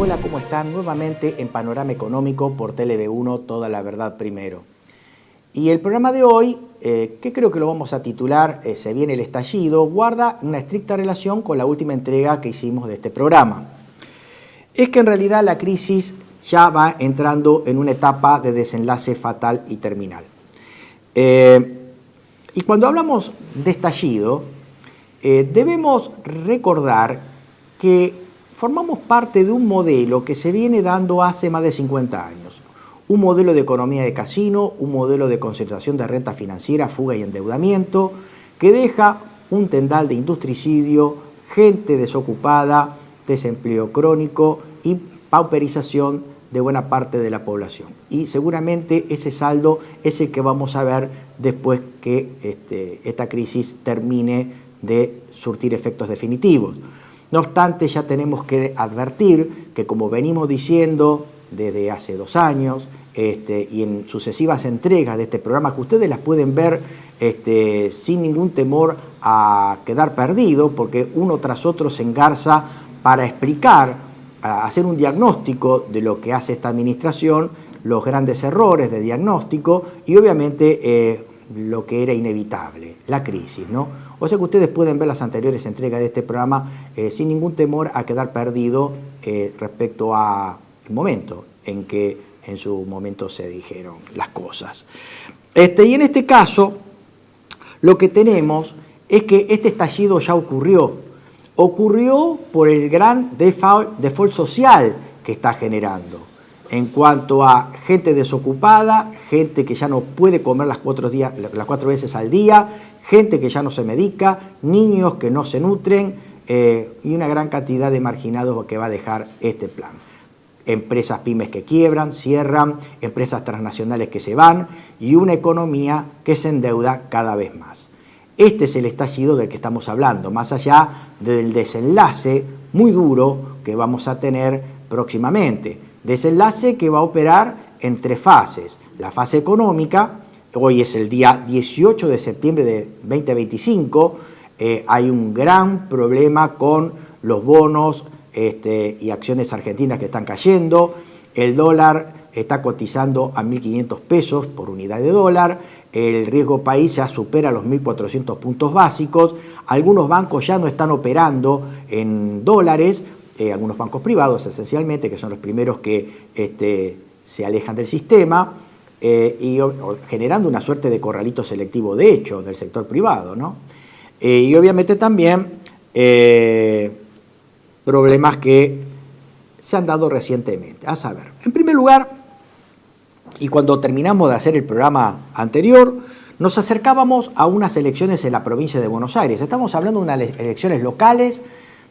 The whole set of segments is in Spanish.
Hola, ¿cómo están? Nuevamente en Panorama Económico por TLV1, Toda la Verdad Primero. Y el programa de hoy, que creo que lo vamos a titular Se viene el estallido, guarda una estricta relación con la última entrega que hicimos de este programa. Es que en realidad la crisis ya va entrando en una etapa de desenlace fatal y terminal. Y cuando hablamos de estallido, debemos recordar que formamos parte de un modelo que se viene dando hace más de 50 años. Un modelo de economía de casino, un modelo de concentración de renta financiera, fuga y endeudamiento, que deja un tendal de industricidio, gente desocupada, desempleo crónico y pauperización de buena parte de la población. Y seguramente ese saldo es el que vamos a ver después que esta crisis termine de surtir efectos definitivos. No obstante, ya tenemos que advertir que, como venimos diciendo desde hace 2 años y en sucesivas entregas de este programa, que ustedes las pueden ver sin ningún temor a quedar perdido, porque uno tras otro se engarza para explicar, a hacer un diagnóstico de lo que hace esta administración, los grandes errores de diagnóstico y obviamente lo que era inevitable, la crisis, ¿no? O sea que ustedes pueden ver las anteriores entregas de este programa sin ningún temor a quedar perdido respecto al momento en que en su momento se dijeron las cosas. Y en este caso, lo que tenemos es que este estallido ya ocurrió. Ocurrió por el gran default social que está generando. En cuanto a gente desocupada, gente que ya no puede comer las 4 veces al día, gente que ya no se medica, niños que no se nutren y una gran cantidad de marginados que va a dejar este plan. Empresas pymes que quiebran, cierran, empresas transnacionales que se van y una economía que se endeuda cada vez más. Este es el estallido del que estamos hablando, más allá del desenlace muy duro que vamos a tener próximamente. Desenlace que va a operar en 3 fases. La fase económica, hoy es el día 18 de septiembre de 2025, hay un gran problema con los bonos y acciones argentinas que están cayendo, el dólar está cotizando a 1.500 pesos por unidad de dólar, el riesgo país ya supera los 1.400 puntos básicos, algunos bancos ya no están operando en dólares, algunos bancos privados esencialmente, que son los primeros que se alejan del sistema y generando una suerte de corralito selectivo de hecho del sector privado, ¿no? Y obviamente también problemas que se han dado recientemente. A saber, en primer lugar, y cuando terminamos de hacer el programa anterior, nos acercábamos a unas elecciones en la provincia de Buenos Aires. Estamos hablando de unas elecciones locales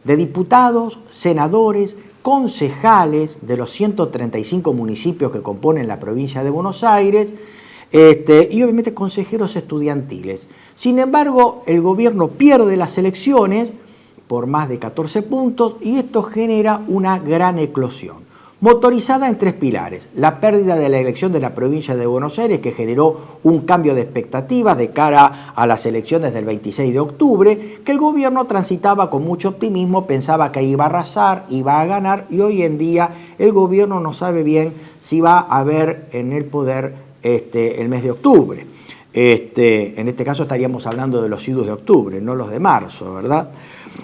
de diputados, senadores, concejales de los 135 municipios que componen la provincia de Buenos Aires y obviamente consejeros estudiantiles. Sin embargo, el gobierno pierde las elecciones por más de 14 puntos y esto genera una gran eclosión, motorizada en 3 pilares. La pérdida de la elección de la provincia de Buenos Aires, que generó un cambio de expectativas de cara a las elecciones del 26 de octubre, que el gobierno transitaba con mucho optimismo, pensaba que iba a arrasar, iba a ganar, y hoy en día el gobierno no sabe bien si va a haber en el poder el mes de octubre. En este caso estaríamos hablando de los idus de octubre, no los de marzo, ¿verdad?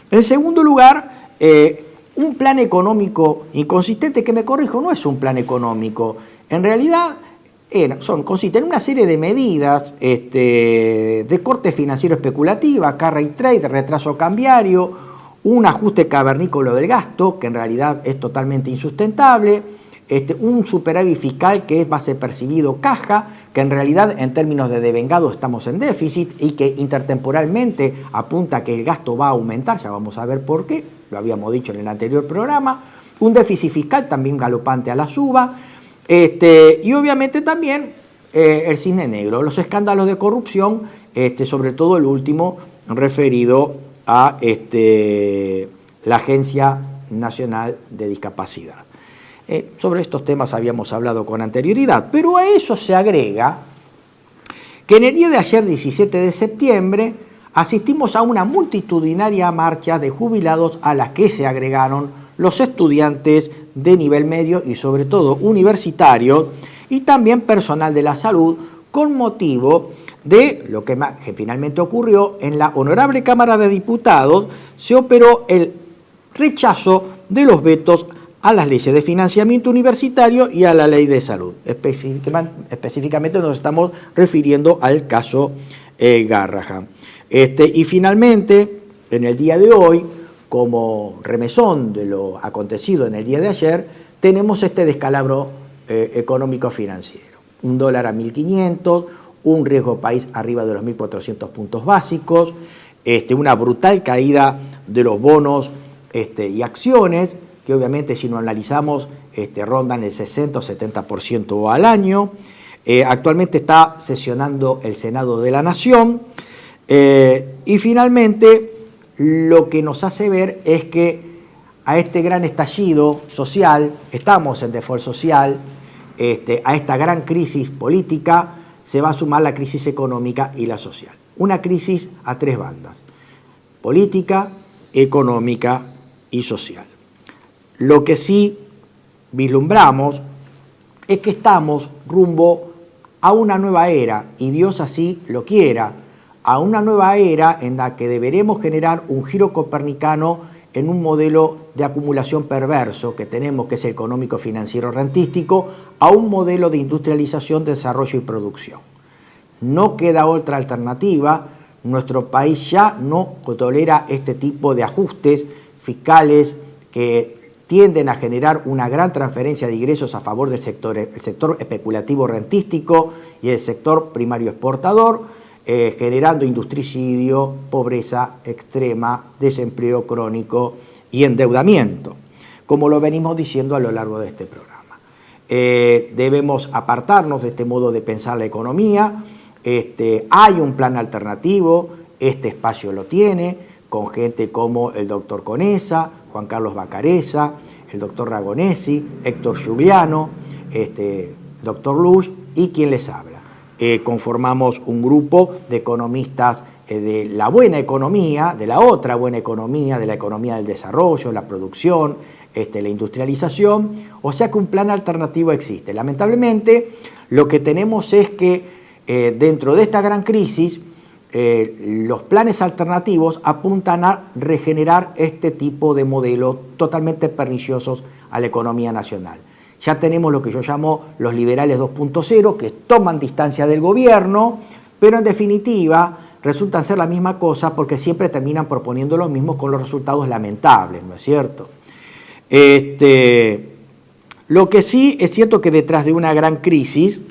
En segundo lugar, un plan económico inconsistente, que me corrijo, no es un plan económico, en realidad consiste en una serie de medidas de corte financiero especulativa, carry trade, retraso cambiario, un ajuste cavernícola del gasto, que en realidad es totalmente insustentable, un superávit fiscal que es base percibido caja, que en realidad en términos de devengado estamos en déficit y que intertemporalmente apunta a que el gasto va a aumentar, ya vamos a ver por qué, lo habíamos dicho en el anterior programa, un déficit fiscal también galopante a la suba, y obviamente también el cisne negro, los escándalos de corrupción, sobre todo el último referido a la Agencia Nacional de Discapacidad. Sobre estos temas habíamos hablado con anterioridad, pero a eso se agrega que en el día de ayer, 17 de septiembre, asistimos a una multitudinaria marcha de jubilados a la que se agregaron los estudiantes de nivel medio y sobre todo universitarios, y también personal de la salud, con motivo de lo que finalmente ocurrió en la Honorable Cámara de Diputados. Se operó el rechazo de los vetos a las leyes de financiamiento universitario y a la ley de salud. Específicamente nos estamos refiriendo al caso Garrahan. Y finalmente, en el día de hoy, como remesón de lo acontecido en el día de ayer, tenemos este descalabro económico-financiero. Un dólar a 1.500, un riesgo país arriba de los 1.400 puntos básicos, una brutal caída de los bonos y acciones, que obviamente si no analizamos rondan el 60 o 70% al año. Actualmente está sesionando el Senado de la Nación. Y finalmente, lo que nos hace ver es que a este gran estallido social, estamos en default social, a esta gran crisis política se va a sumar la crisis económica y la social. Una crisis a tres bandas: política, económica y social. Lo que sí vislumbramos es que estamos rumbo a una nueva era, y Dios así lo quiera, a una nueva era en la que deberemos generar un giro copernicano en un modelo de acumulación perverso que tenemos, que es el económico, financiero, rentístico, a un modelo de industrialización, desarrollo y producción. No queda otra alternativa. Nuestro país ya no tolera este tipo de ajustes fiscales que tienden a generar una gran transferencia de ingresos a favor del sector, el sector especulativo rentístico y el sector primario exportador, generando industricidio, pobreza extrema, desempleo crónico y endeudamiento, como lo venimos diciendo a lo largo de este programa. Debemos apartarnos de este modo de pensar la economía. Hay un plan alternativo, este espacio lo tiene, con gente como el doctor Conesa, Juan Carlos Bacareza, el doctor Ragonesi, Héctor Giuliano, doctor Luz y quien les habla. Conformamos un grupo de economistas de la buena economía, de la otra buena economía, de la economía del desarrollo, la producción, la industrialización, o sea que un plan alternativo existe. Lamentablemente, lo que tenemos es que dentro de esta gran crisis, los planes alternativos apuntan a regenerar este tipo de modelos totalmente perniciosos a la economía nacional. Ya tenemos lo que yo llamo los liberales 2.0, que toman distancia del gobierno, pero en definitiva resultan ser la misma cosa porque siempre terminan proponiendo lo mismo con los resultados lamentables, ¿no es cierto? Lo que sí es cierto que detrás de una gran crisis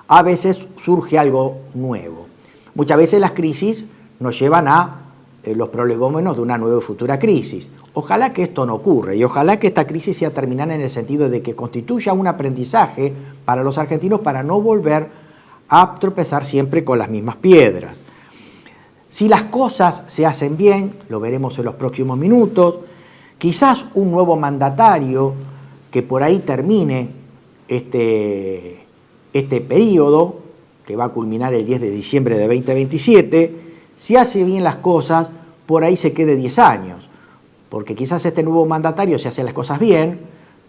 a veces surge algo nuevo. Muchas veces las crisis nos llevan a los prolegómenos de una nueva y futura crisis. Ojalá que esto no ocurra y ojalá que esta crisis sea terminada en el sentido de que constituya un aprendizaje para los argentinos para no volver a tropezar siempre con las mismas piedras. Si las cosas se hacen bien, lo veremos en los próximos minutos, quizás un nuevo mandatario que por ahí termine este periodo, que va a culminar el 10 de diciembre de 2027, si hace bien las cosas, por ahí se quede 10 años, porque quizás este nuevo mandatario, si hace las cosas bien,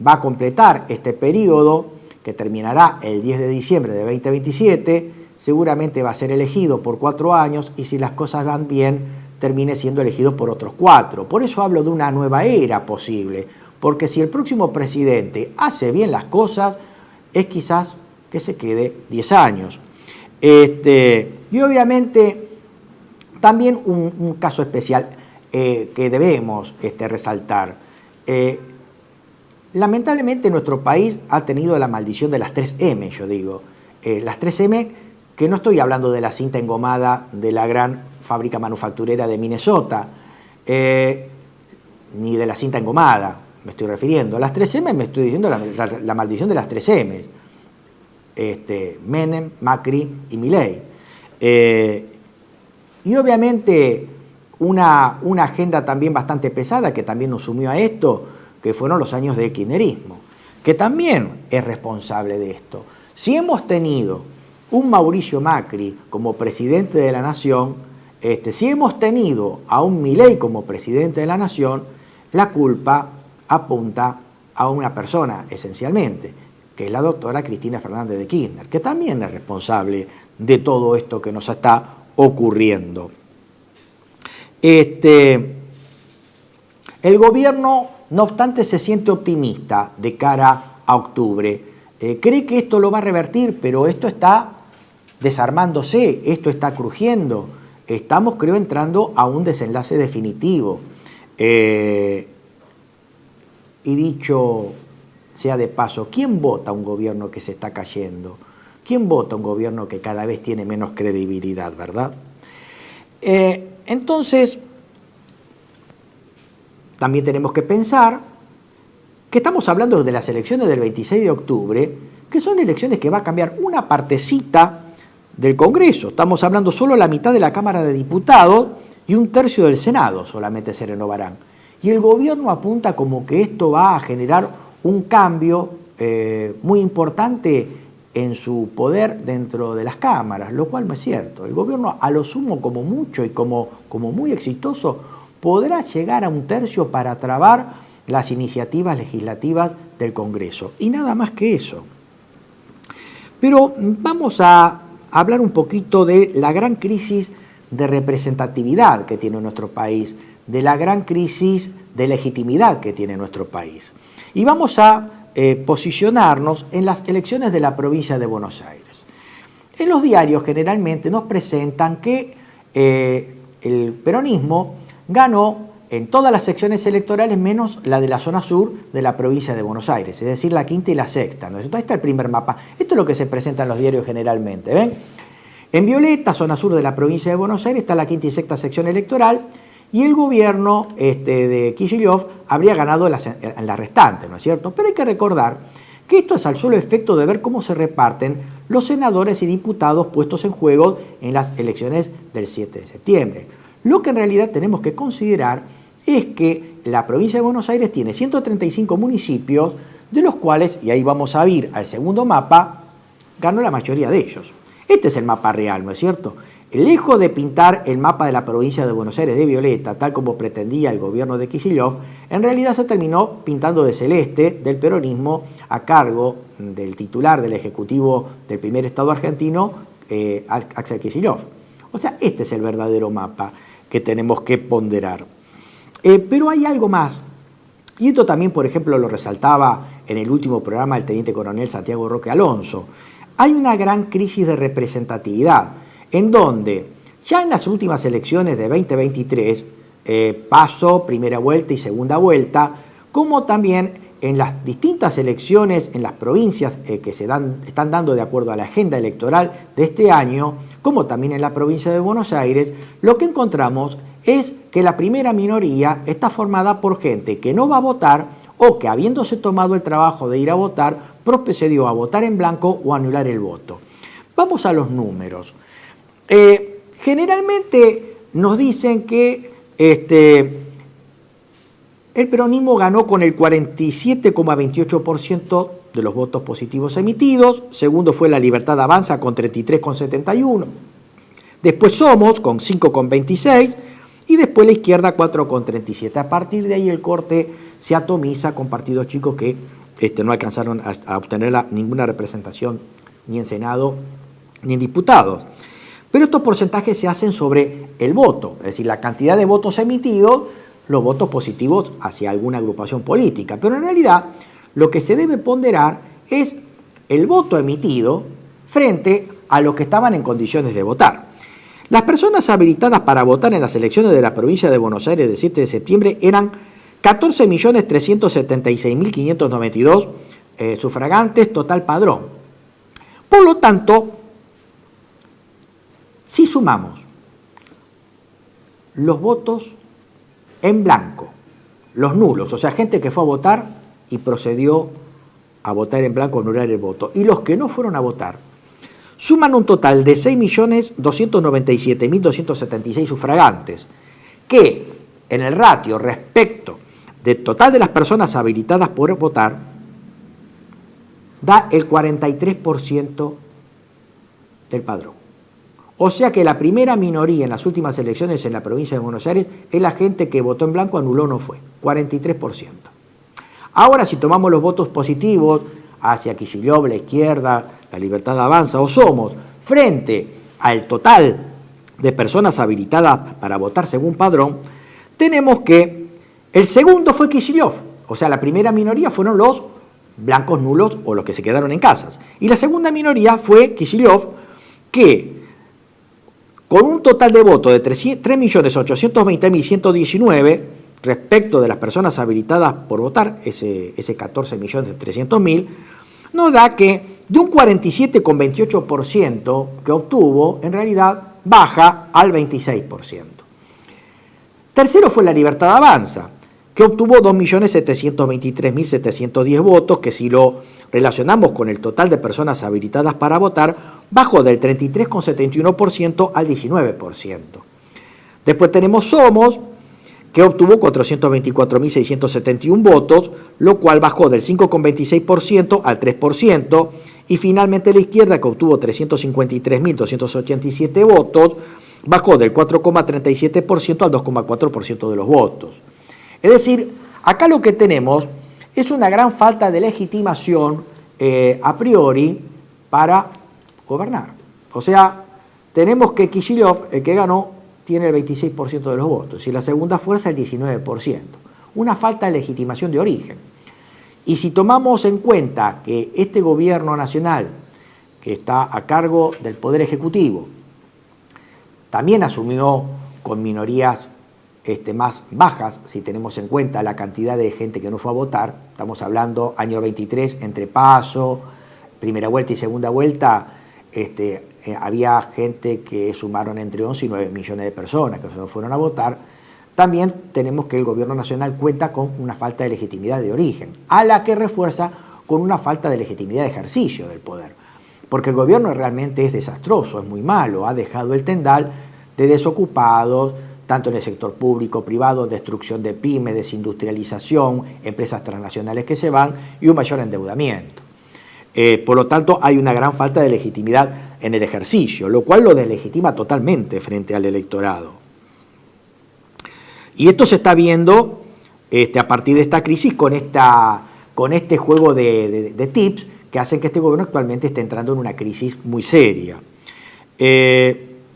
va a completar este periodo que terminará el 10 de diciembre de 2027, seguramente va a ser elegido por 4 años y si las cosas van bien, termine siendo elegido por otros 4. Por eso hablo de una nueva era posible, porque si el próximo presidente hace bien las cosas, es quizás que se quede 10 años. Y obviamente también un caso especial que debemos resaltar. Lamentablemente nuestro país ha tenido la maldición de las 3M, yo digo. Las 3M, que no estoy hablando de la cinta engomada de la gran fábrica manufacturera de Minnesota, ni de la cinta engomada me estoy refiriendo. Las 3M me estoy diciendo la maldición de las 3M. Menem, Macri y Milei. Y obviamente una agenda también bastante pesada que también nos sumió a esto, que fueron los años de kirchnerismo, que también es responsable de esto. Si hemos tenido un Mauricio Macri como presidente de la Nación, si hemos tenido a un Milei como presidente de la Nación, la culpa apunta a una persona, esencialmente, que es la doctora Cristina Fernández de Kirchner, que también es responsable de todo esto que nos está ocurriendo. El gobierno, no obstante, se siente optimista de cara a octubre. Cree que esto lo va a revertir, pero esto está desarmándose, esto está crujiendo. Estamos, creo, entrando a un desenlace definitivo. Y dicho sea de paso, ¿quién vota un gobierno que se está cayendo? ¿Quién vota un gobierno que cada vez tiene menos credibilidad, verdad? Entonces, también tenemos que pensar que estamos hablando de las elecciones del 26 de octubre, que son elecciones que va a cambiar una partecita del Congreso. Estamos hablando solo la mitad de la Cámara de Diputados y un tercio del Senado solamente se renovarán. Y el gobierno apunta como que esto va a generar un cambio muy importante en su poder dentro de las cámaras, lo cual no es cierto. El gobierno, a lo sumo, como mucho y como muy exitoso, podrá llegar a un tercio para trabar las iniciativas legislativas del Congreso. Y nada más que eso. Pero vamos a hablar un poquito de la gran crisis de representatividad que tiene nuestro país, de la gran crisis de legitimidad que tiene nuestro país. Y vamos a posicionarnos en las elecciones de la provincia de Buenos Aires. En los diarios generalmente nos presentan que el peronismo ganó en todas las secciones electorales menos la de la zona sur de la provincia de Buenos Aires, es decir, la quinta y la sexta, ¿no? Entonces, ahí está el primer mapa. Esto es lo que se presenta en los diarios generalmente, ¿ven? En violeta, zona sur de la provincia de Buenos Aires, está la quinta y sexta sección electoral y el gobierno de Kicillof habría ganado en la restante, ¿no es cierto? Pero hay que recordar que esto es al solo efecto de ver cómo se reparten los senadores y diputados puestos en juego en las elecciones del 7 de septiembre. Lo que en realidad tenemos que considerar es que la provincia de Buenos Aires tiene 135 municipios, de los cuales, y ahí vamos a ir al segundo mapa, ganó la mayoría de ellos. Este es el mapa real, ¿no es cierto? Lejos de pintar el mapa de la provincia de Buenos Aires de violeta, tal como pretendía el gobierno de Kicillof, en realidad se terminó pintando de celeste del peronismo a cargo del titular del Ejecutivo del primer Estado argentino, Axel Kicillof. O sea, este es el verdadero mapa que tenemos que ponderar. Pero hay algo más, y esto también, por ejemplo, lo resaltaba en el último programa el teniente coronel Santiago Roque Alonso. Hay una gran crisis de representatividad, en donde ya en las últimas elecciones de 2023, paso, primera vuelta y segunda vuelta, como también en las distintas elecciones en las provincias que están dando de acuerdo a la agenda electoral de este año, como también en la provincia de Buenos Aires, lo que encontramos es que la primera minoría está formada por gente que no va a votar o que, habiéndose tomado el trabajo de ir a votar, procedió a votar en blanco o anular el voto. Vamos a los números. Generalmente nos dicen que el peronismo ganó con el 47,28% de los votos positivos emitidos. Segundo fue La Libertad Avanza con 33,71%. Después Somos con 5,26%. Y después la izquierda 4,37%. A partir de ahí el corte se atomiza con partidos chicos que no alcanzaron a obtener ninguna representación ni en Senado ni en diputados. Pero estos porcentajes se hacen sobre el voto, es decir, la cantidad de votos emitidos, los votos positivos hacia alguna agrupación política. Pero en realidad lo que se debe ponderar es el voto emitido frente a los que estaban en condiciones de votar. Las personas habilitadas para votar en las elecciones de la provincia de Buenos Aires del 7 de septiembre eran 14.376.592 sufragantes total padrón. Por lo tanto, si sumamos los votos en blanco, los nulos, o sea, gente que fue a votar y procedió a votar en blanco o anular el voto, y los que no fueron a votar, suman un total de 6.297.276 sufragantes, que en el ratio respecto del total de las personas habilitadas por votar, da el 43% del padrón. O sea que la primera minoría en las últimas elecciones en la provincia de Buenos Aires es la gente que votó en blanco, anuló o no fue, 43%. Ahora, si tomamos los votos positivos hacia Kicillof, la izquierda, la Libertad Avanza o Somos, frente al total de personas habilitadas para votar según padrón, tenemos que el segundo fue Kicillof, o sea, la primera minoría fueron los blancos nulos o los que se quedaron en casas. Y la segunda minoría fue Kicillof, que con un total de votos de 3.820.119 respecto de las personas habilitadas por votar, ese 14.300.000, nos da que de un 47,28% que obtuvo, en realidad baja al 26%. Tercero fue la Libertad Avanza, que obtuvo 2.723.710 votos, que si lo relacionamos con el total de personas habilitadas para votar, bajó del 33,71% al 19%. Después tenemos Somos, que obtuvo 424.671 votos, lo cual bajó del 5,26% al 3%, y finalmente la izquierda, que obtuvo 353.287 votos, bajó del 4,37% al 2,4% de los votos. Es decir, acá lo que tenemos es una gran falta de legitimación a priori para gobernar. O sea, tenemos que Kicillof, el que ganó, tiene el 26% de los votos y la segunda fuerza el 19%. Una falta de legitimación de origen. Y si tomamos en cuenta que este gobierno nacional, que está a cargo del Poder Ejecutivo, también asumió con minorías más bajas, si tenemos en cuenta la cantidad de gente que no fue a votar, estamos hablando año 23, entre paso, primera vuelta y segunda vuelta, había gente que sumaron entre 11 y 9 millones de personas que no fueron a votar. También tenemos que el gobierno nacional cuenta con una falta de legitimidad de origen, a la que refuerza con una falta de legitimidad de ejercicio del poder. Porque el gobierno realmente es desastroso, es muy malo, ha dejado el tendal de desocupados, tanto en el sector público, privado, destrucción de pymes, desindustrialización, empresas transnacionales que se van y un mayor endeudamiento. Por lo tanto, hay una gran falta de legitimidad en el ejercicio, lo cual lo deslegitima totalmente frente al electorado. Y esto se está viendo a partir de esta crisis con este juego de tips que hacen que este gobierno actualmente esté entrando en una crisis muy seria.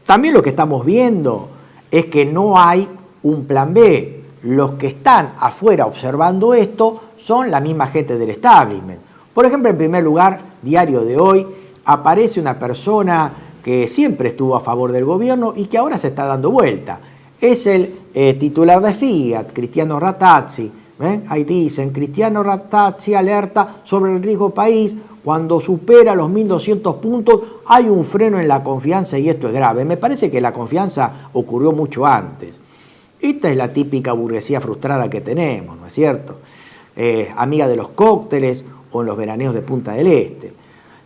También lo que estamos viendo es que no hay un plan B. Los que están afuera observando esto son la misma gente del establishment. Por ejemplo, en primer lugar, Diario de Hoy, aparece una persona que siempre estuvo a favor del gobierno y que ahora se está dando vuelta. Es el titular de Fiat, Cristiano Rattazzi. Ahí dicen, Cristiano Rattazzi alerta sobre el riesgo país. Cuando supera los 1.200 puntos hay un freno en la confianza y esto es grave. Me parece que la confianza ocurrió mucho antes. Esta es la típica burguesía frustrada que tenemos, ¿no es cierto? Amiga de los cócteles o en los veraneos de Punta del Este.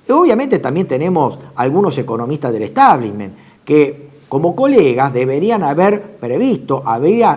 Obviamente también tenemos algunos economistas del establishment que como colegas deberían haber previsto,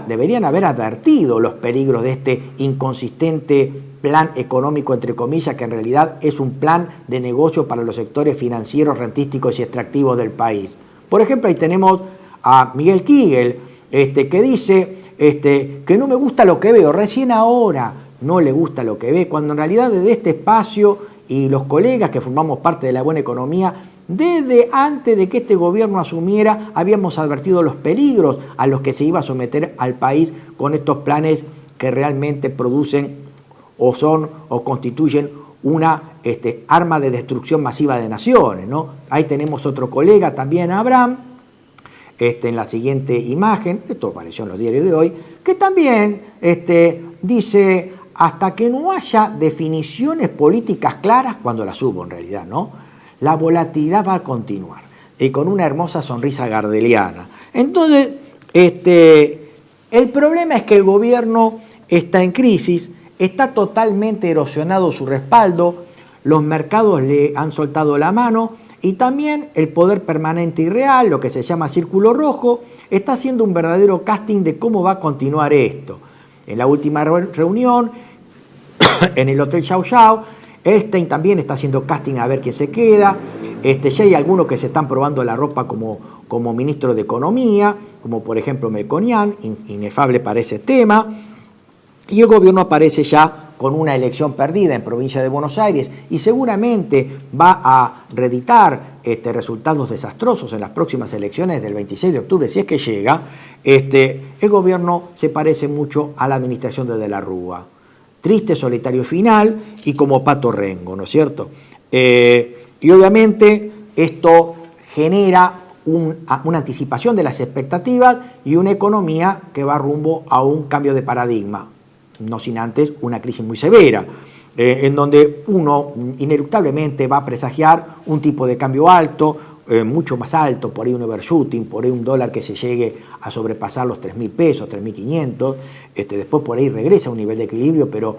deberían haber advertido los peligros de este inconsistente plan económico, entre comillas, que en realidad es un plan de negocio para los sectores financieros, rentísticos y extractivos del país. Por ejemplo, ahí tenemos a Miguel Kigel, que dice que no me gusta lo que veo, recién ahora no le gusta lo que ve, cuando en realidad desde este espacio y los colegas que formamos parte de la buena economía, desde antes de que este gobierno asumiera, habíamos advertido los peligros a los que se iba a someter al país con estos planes que realmente producen o son o constituyen una arma de destrucción masiva de naciones, ¿no? Ahí tenemos otro colega también, Abraham, en la siguiente imagen, esto apareció en los diarios de hoy, que también dice, hasta que no haya definiciones políticas claras, cuando las hubo en realidad, ¿no? La volatilidad va a continuar, y con una hermosa sonrisa gardeliana. Entonces, el problema es que el gobierno está en crisis, está totalmente erosionado su respaldo, los mercados le han soltado la mano y también el poder permanente y real, lo que se llama círculo rojo, está haciendo un verdadero casting de cómo va a continuar esto. En la última reunión, en el Hotel Yao Yao, Elstein también está haciendo casting a ver quién se queda. Ya hay algunos que se están probando la ropa como ministro de Economía, como por ejemplo Melconian, inefable para ese tema. Y el gobierno aparece ya con una elección perdida en provincia de Buenos Aires y seguramente va a reeditar resultados desastrosos en las próximas elecciones del 26 de octubre, si es que llega, el gobierno se parece mucho a la administración de la Rúa. Triste, solitario final y como Pato Rengo, ¿no es cierto? Y obviamente esto genera una anticipación de las expectativas y una economía que va rumbo a un cambio de paradigma, no sin antes una crisis muy severa, en donde uno ineluctablemente va a presagiar un tipo de cambio alto, mucho más alto, por ahí un overshooting, por ahí un dólar que se llegue a sobrepasar los 3.000 pesos, 3.500, después por ahí regresa a un nivel de equilibrio, pero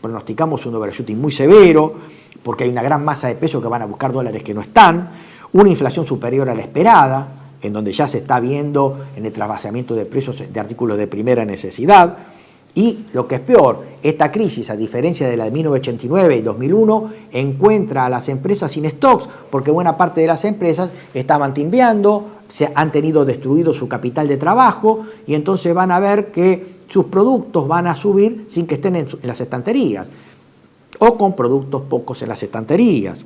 pronosticamos un overshooting muy severo, porque hay una gran masa de pesos que van a buscar dólares que no están, una inflación superior a la esperada, en donde ya se está viendo en el trasvaseamiento de precios de artículos de primera necesidad. Y lo que es peor, esta crisis, a diferencia de la de 1989 y 2001, encuentra a las empresas sin stocks, porque buena parte de las empresas estaban timbeando, se han tenido destruido su capital de trabajo y entonces van a ver que sus productos van a subir sin que estén en las estanterías o con productos pocos en las estanterías.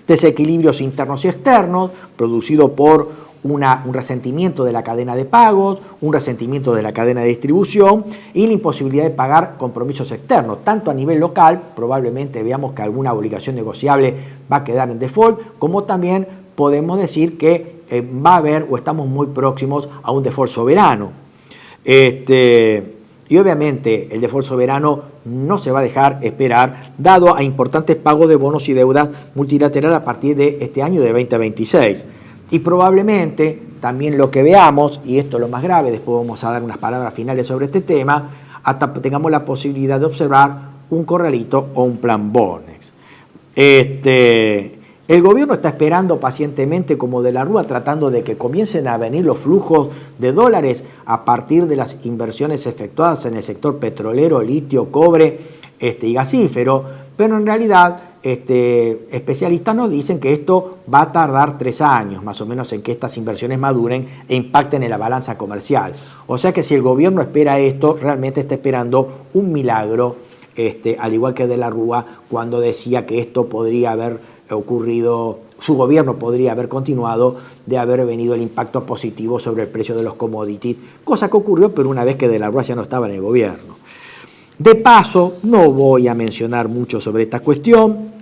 Desequilibrios internos y externos, producido por un resentimiento de la cadena de pagos, un resentimiento de la cadena de distribución y la imposibilidad de pagar compromisos externos, tanto a nivel local, probablemente veamos que alguna obligación negociable va a quedar en default, como también podemos decir que va a haber o estamos muy próximos a un default soberano. Y obviamente el default soberano no se va a dejar esperar, dado a importantes pagos de bonos y deudas multilateral a partir de este año de 2026. Y probablemente también lo que veamos, y esto es lo más grave, después vamos a dar unas palabras finales sobre este tema, hasta tengamos la posibilidad de observar un corralito o un plan Bonex. El gobierno está esperando pacientemente como de la Rúa, tratando de que comiencen a venir los flujos de dólares a partir de las inversiones efectuadas en el sector petrolero, litio, cobre y gasífero, pero en realidad especialistas nos dicen que esto va a tardar 3 años más o menos en que estas inversiones maduren e impacten en la balanza comercial. O sea que si el gobierno espera esto, realmente está esperando un milagro, al igual que de la Rúa cuando decía que esto podría haber ocurrido, su gobierno podría haber continuado de haber venido el impacto positivo sobre el precio de los commodities, cosa que ocurrió pero una vez que de la Rúa ya no estaba en el gobierno. De paso, no voy a mencionar mucho sobre esta cuestión.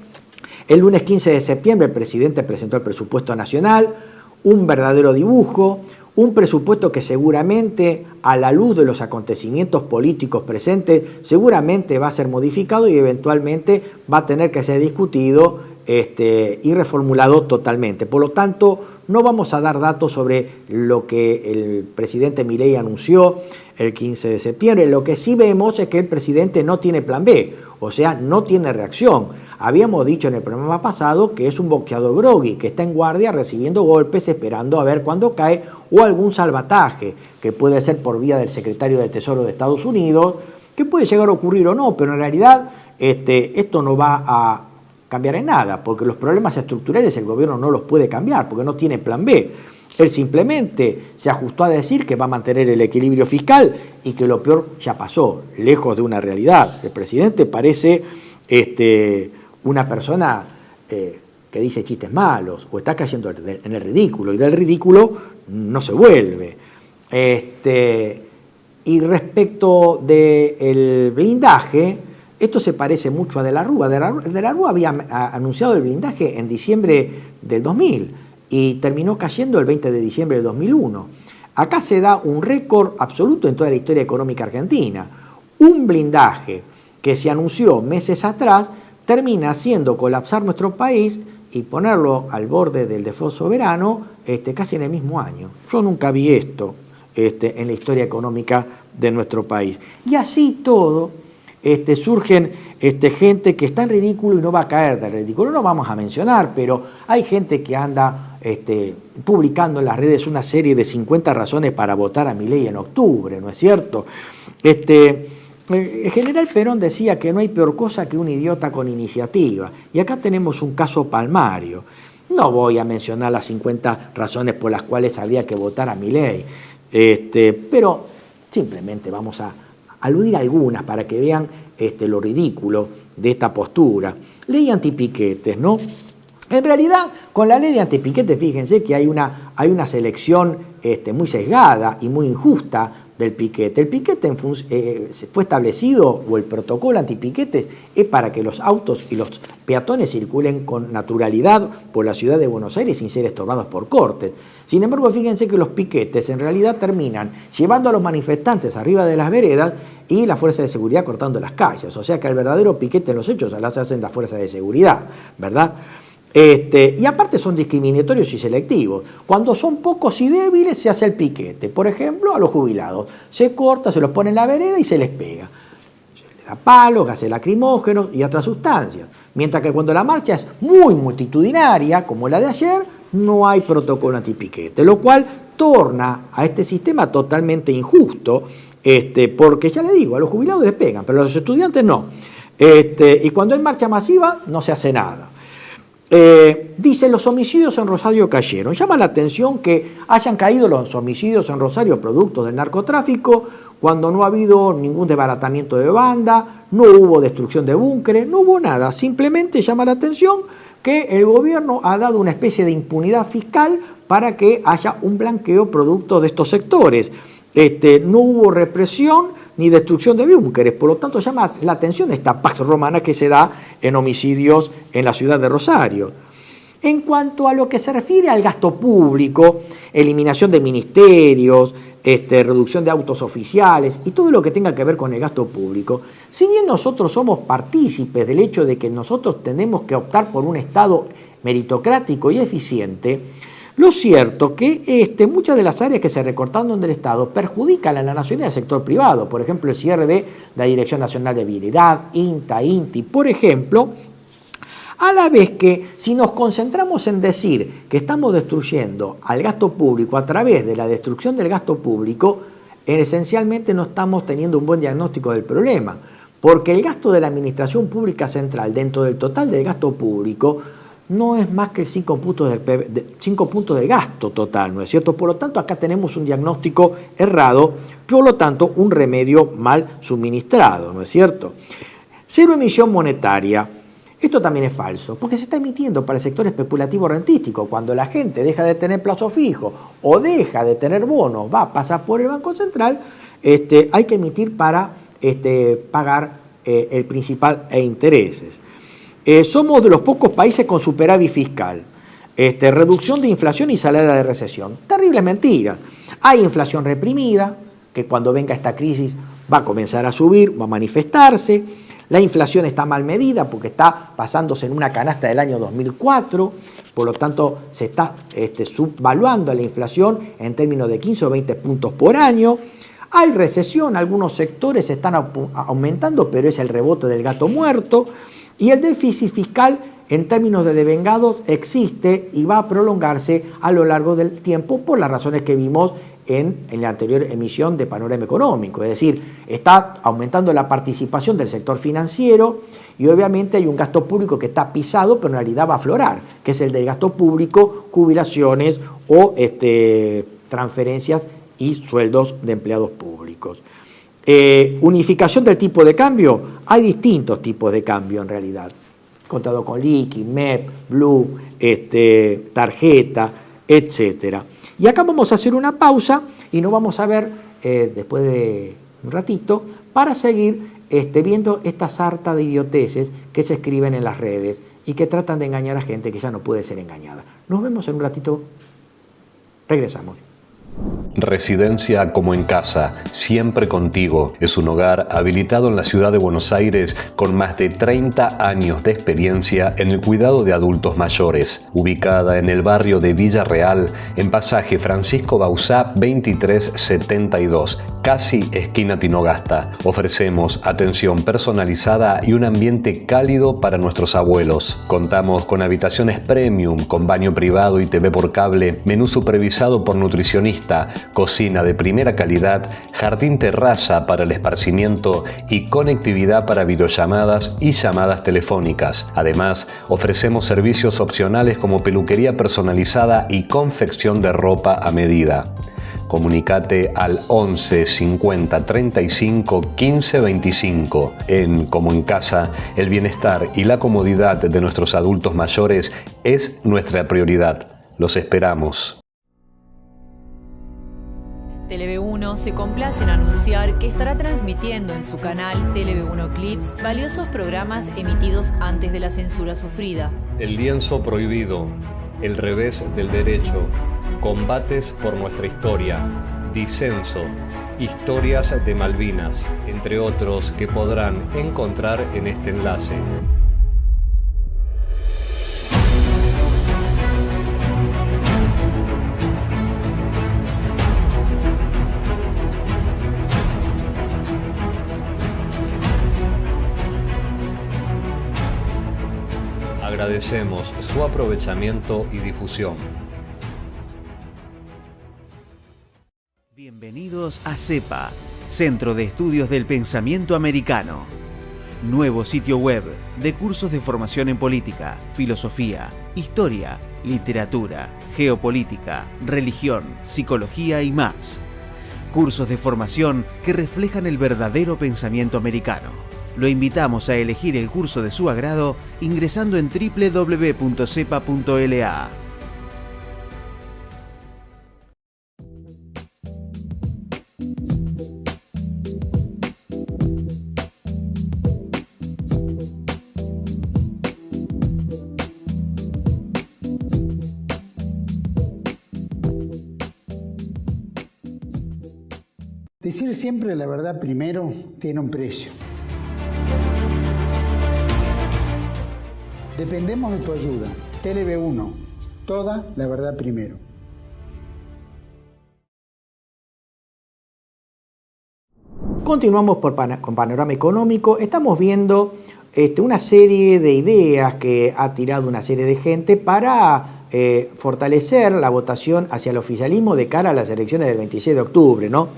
El lunes 15 de septiembre el presidente presentó el presupuesto nacional, un verdadero dibujo, un presupuesto que seguramente, a la luz de los acontecimientos políticos presentes, seguramente va a ser modificado y eventualmente va a tener que ser discutido y reformulado totalmente. Por lo tanto, no vamos a dar datos sobre lo que el presidente Milei anunció el 15 de septiembre. Lo que sí vemos es que el presidente no tiene plan B, o sea, no tiene reacción. Habíamos dicho en el programa pasado que es un boxeador grogui, que está en guardia recibiendo golpes, esperando a ver cuándo cae, o algún salvataje, que puede ser por vía del secretario del Tesoro de Estados Unidos, que puede llegar a ocurrir o no, pero en realidad esto no va a cambiar en nada, porque los problemas estructurales el gobierno no los puede cambiar, porque no tiene plan B. Él simplemente se ajustó a decir que va a mantener el equilibrio fiscal y que lo peor ya pasó, lejos de una realidad. El presidente parece una persona que dice chistes malos o está cayendo en el ridículo, y del ridículo no se vuelve. Y respecto del blindaje, esto se parece mucho a De la Rúa. De la Rúa había anunciado el blindaje en diciembre del 2000 y terminó cayendo el 20 de diciembre del 2001. Acá se da un récord absoluto en toda la historia económica argentina. Un blindaje que se anunció meses atrás termina haciendo colapsar nuestro país y ponerlo al borde del default soberano casi en el mismo año. Yo nunca vi esto en la historia económica de nuestro país. Y así todo, surgen gente que está en ridículo y no va a caer del ridículo. No vamos a mencionar, pero hay gente que anda publicando en las redes una serie de 50 razones para votar a Milei en octubre, ¿no es cierto? El general Perón decía que no hay peor cosa que un idiota con iniciativa, y acá tenemos un caso palmario. No voy a mencionar las 50 razones por las cuales habría que votar a Milei, pero simplemente vamos a aludir a algunas para que vean lo ridículo de esta postura. Ley antipiquetes, ¿no? En realidad, con la ley de antipiquetes, fíjense que hay una selección muy sesgada y muy injusta del piquete. El piquete fue establecido, o el protocolo antipiquetes, es para que los autos y los peatones circulen con naturalidad por la ciudad de Buenos Aires sin ser estorbados por cortes. Sin embargo, fíjense que los piquetes en realidad terminan llevando a los manifestantes arriba de las veredas y la fuerza de seguridad cortando las calles. O sea que el verdadero piquete en los hechos las hacen las fuerzas de seguridad, ¿verdad? Y aparte son discriminatorios y selectivos. Cuando son pocos y débiles se hace el piquete. Por ejemplo, a los jubilados. Se corta, se los pone en la vereda y se les pega. Se les da palos, gases lacrimógenos y otras sustancias. Mientras que cuando la marcha es muy multitudinaria, como la de ayer, no hay protocolo antipiquete. Lo cual torna a este sistema totalmente injusto, porque ya le digo, a los jubilados les pegan, pero a los estudiantes no. Y cuando hay marcha masiva no se hace nada. Dice, los homicidios en Rosario cayeron. Llama la atención que hayan caído los homicidios en Rosario producto del narcotráfico cuando no ha habido ningún desbaratamiento de banda, no hubo destrucción de búnkeres, no hubo nada. Simplemente llama la atención que el gobierno ha dado una especie de impunidad fiscal para que haya un blanqueo producto de estos sectores. No hubo represión ni destrucción de búnkeres, por lo tanto llama la atención esta pax romana que se da en homicidios en la ciudad de Rosario. En cuanto a lo que se refiere al gasto público, eliminación de ministerios, reducción de autos oficiales y todo lo que tenga que ver con el gasto público, si bien nosotros somos partícipes del hecho de que nosotros tenemos que optar por un Estado meritocrático y eficiente, lo cierto que muchas de las áreas que se recortaron en el Estado perjudican a la nacionalidad del sector privado. Por ejemplo, el cierre de la Dirección Nacional de Vialidad, INTA, INTI, por ejemplo, a la vez que si nos concentramos en decir que estamos destruyendo al gasto público a través de la destrucción del gasto público, esencialmente no estamos teniendo un buen diagnóstico del problema, porque el gasto de la Administración Pública Central dentro del total del gasto público no es más que el 5 puntos del gasto total, ¿no es cierto? Por lo tanto, acá tenemos un diagnóstico errado, por lo tanto, un remedio mal suministrado, ¿no es cierto? Cero emisión monetaria. Esto también es falso, porque se está emitiendo para el sector especulativo rentístico. Cuando la gente deja de tener plazo fijo o deja de tener bonos, va a pasar por el Banco Central, hay que emitir para pagar el principal e intereses. Somos de los pocos países con superávit fiscal, reducción de inflación y salida de recesión. Terrible mentira. Hay inflación reprimida, que cuando venga esta crisis va a comenzar a subir, va a manifestarse. La inflación está mal medida porque está basándose en una canasta del año 2004, por lo tanto se está subvaluando la inflación en términos de 15 o 20 puntos por año. Hay recesión, algunos sectores están aumentando, pero es el rebote del gato muerto. Y el déficit fiscal en términos de devengados existe y va a prolongarse a lo largo del tiempo por las razones que vimos en la anterior emisión de Panorama Económico. Es decir, está aumentando la participación del sector financiero y obviamente hay un gasto público que está pisado, pero en realidad va a aflorar, que es el del gasto público, jubilaciones o transferencias y sueldos de empleados públicos. Unificación del tipo de cambio. Hay distintos tipos de cambio en realidad. Contado con liqui, MEP, Blue, tarjeta, etc. Y acá vamos a hacer una pausa y nos vamos a ver después de un ratito para seguir viendo esta sarta de idioteces que se escriben en las redes y que tratan de engañar a gente que ya no puede ser engañada. Nos vemos en un ratito. Regresamos. Residencia como en casa, siempre contigo. Es un hogar habilitado en la ciudad de Buenos Aires con más de 30 años de experiencia en el cuidado de adultos mayores. Ubicada en el barrio de Villa Real, en pasaje Francisco Bauzá 2372, casi esquina Tinogasta. Ofrecemos atención personalizada y un ambiente cálido para nuestros abuelos. Contamos con habitaciones premium, con baño privado y TV por cable, menú supervisado por nutricionista, cocina de primera calidad, jardín terraza para el esparcimiento y conectividad para videollamadas y llamadas telefónicas. Además, ofrecemos servicios opcionales como peluquería personalizada y confección de ropa a medida. Comunicate al 11 50 35 15 25. En Como en Casa, el bienestar y la comodidad de nuestros adultos mayores es nuestra prioridad. Los esperamos. TeleV1 se complace en anunciar que estará transmitiendo en su canal TeleV1 Clips valiosos programas emitidos antes de la censura sufrida. El lienzo prohibido, El revés del derecho, Combates por nuestra historia, Disenso, Historias de Malvinas, entre otros que podrán encontrar en este enlace. Agradecemos su aprovechamiento y difusión. Bienvenidos a CEPA, Centro de Estudios del Pensamiento Americano. Nuevo sitio web de cursos de formación en política, filosofía, historia, literatura, geopolítica, religión, psicología y más. Cursos de formación que reflejan el verdadero pensamiento americano. Lo invitamos a elegir el curso de su agrado ingresando en www.cepa.la. Decir siempre la verdad primero tiene un precio. Dependemos de tu ayuda. TeleV1, toda la verdad primero. Continuamos con Panorama Económico. Estamos viendo una serie de ideas que ha tirado una serie de gente para fortalecer la votación hacia el oficialismo de cara a las elecciones del 26 de octubre, ¿no?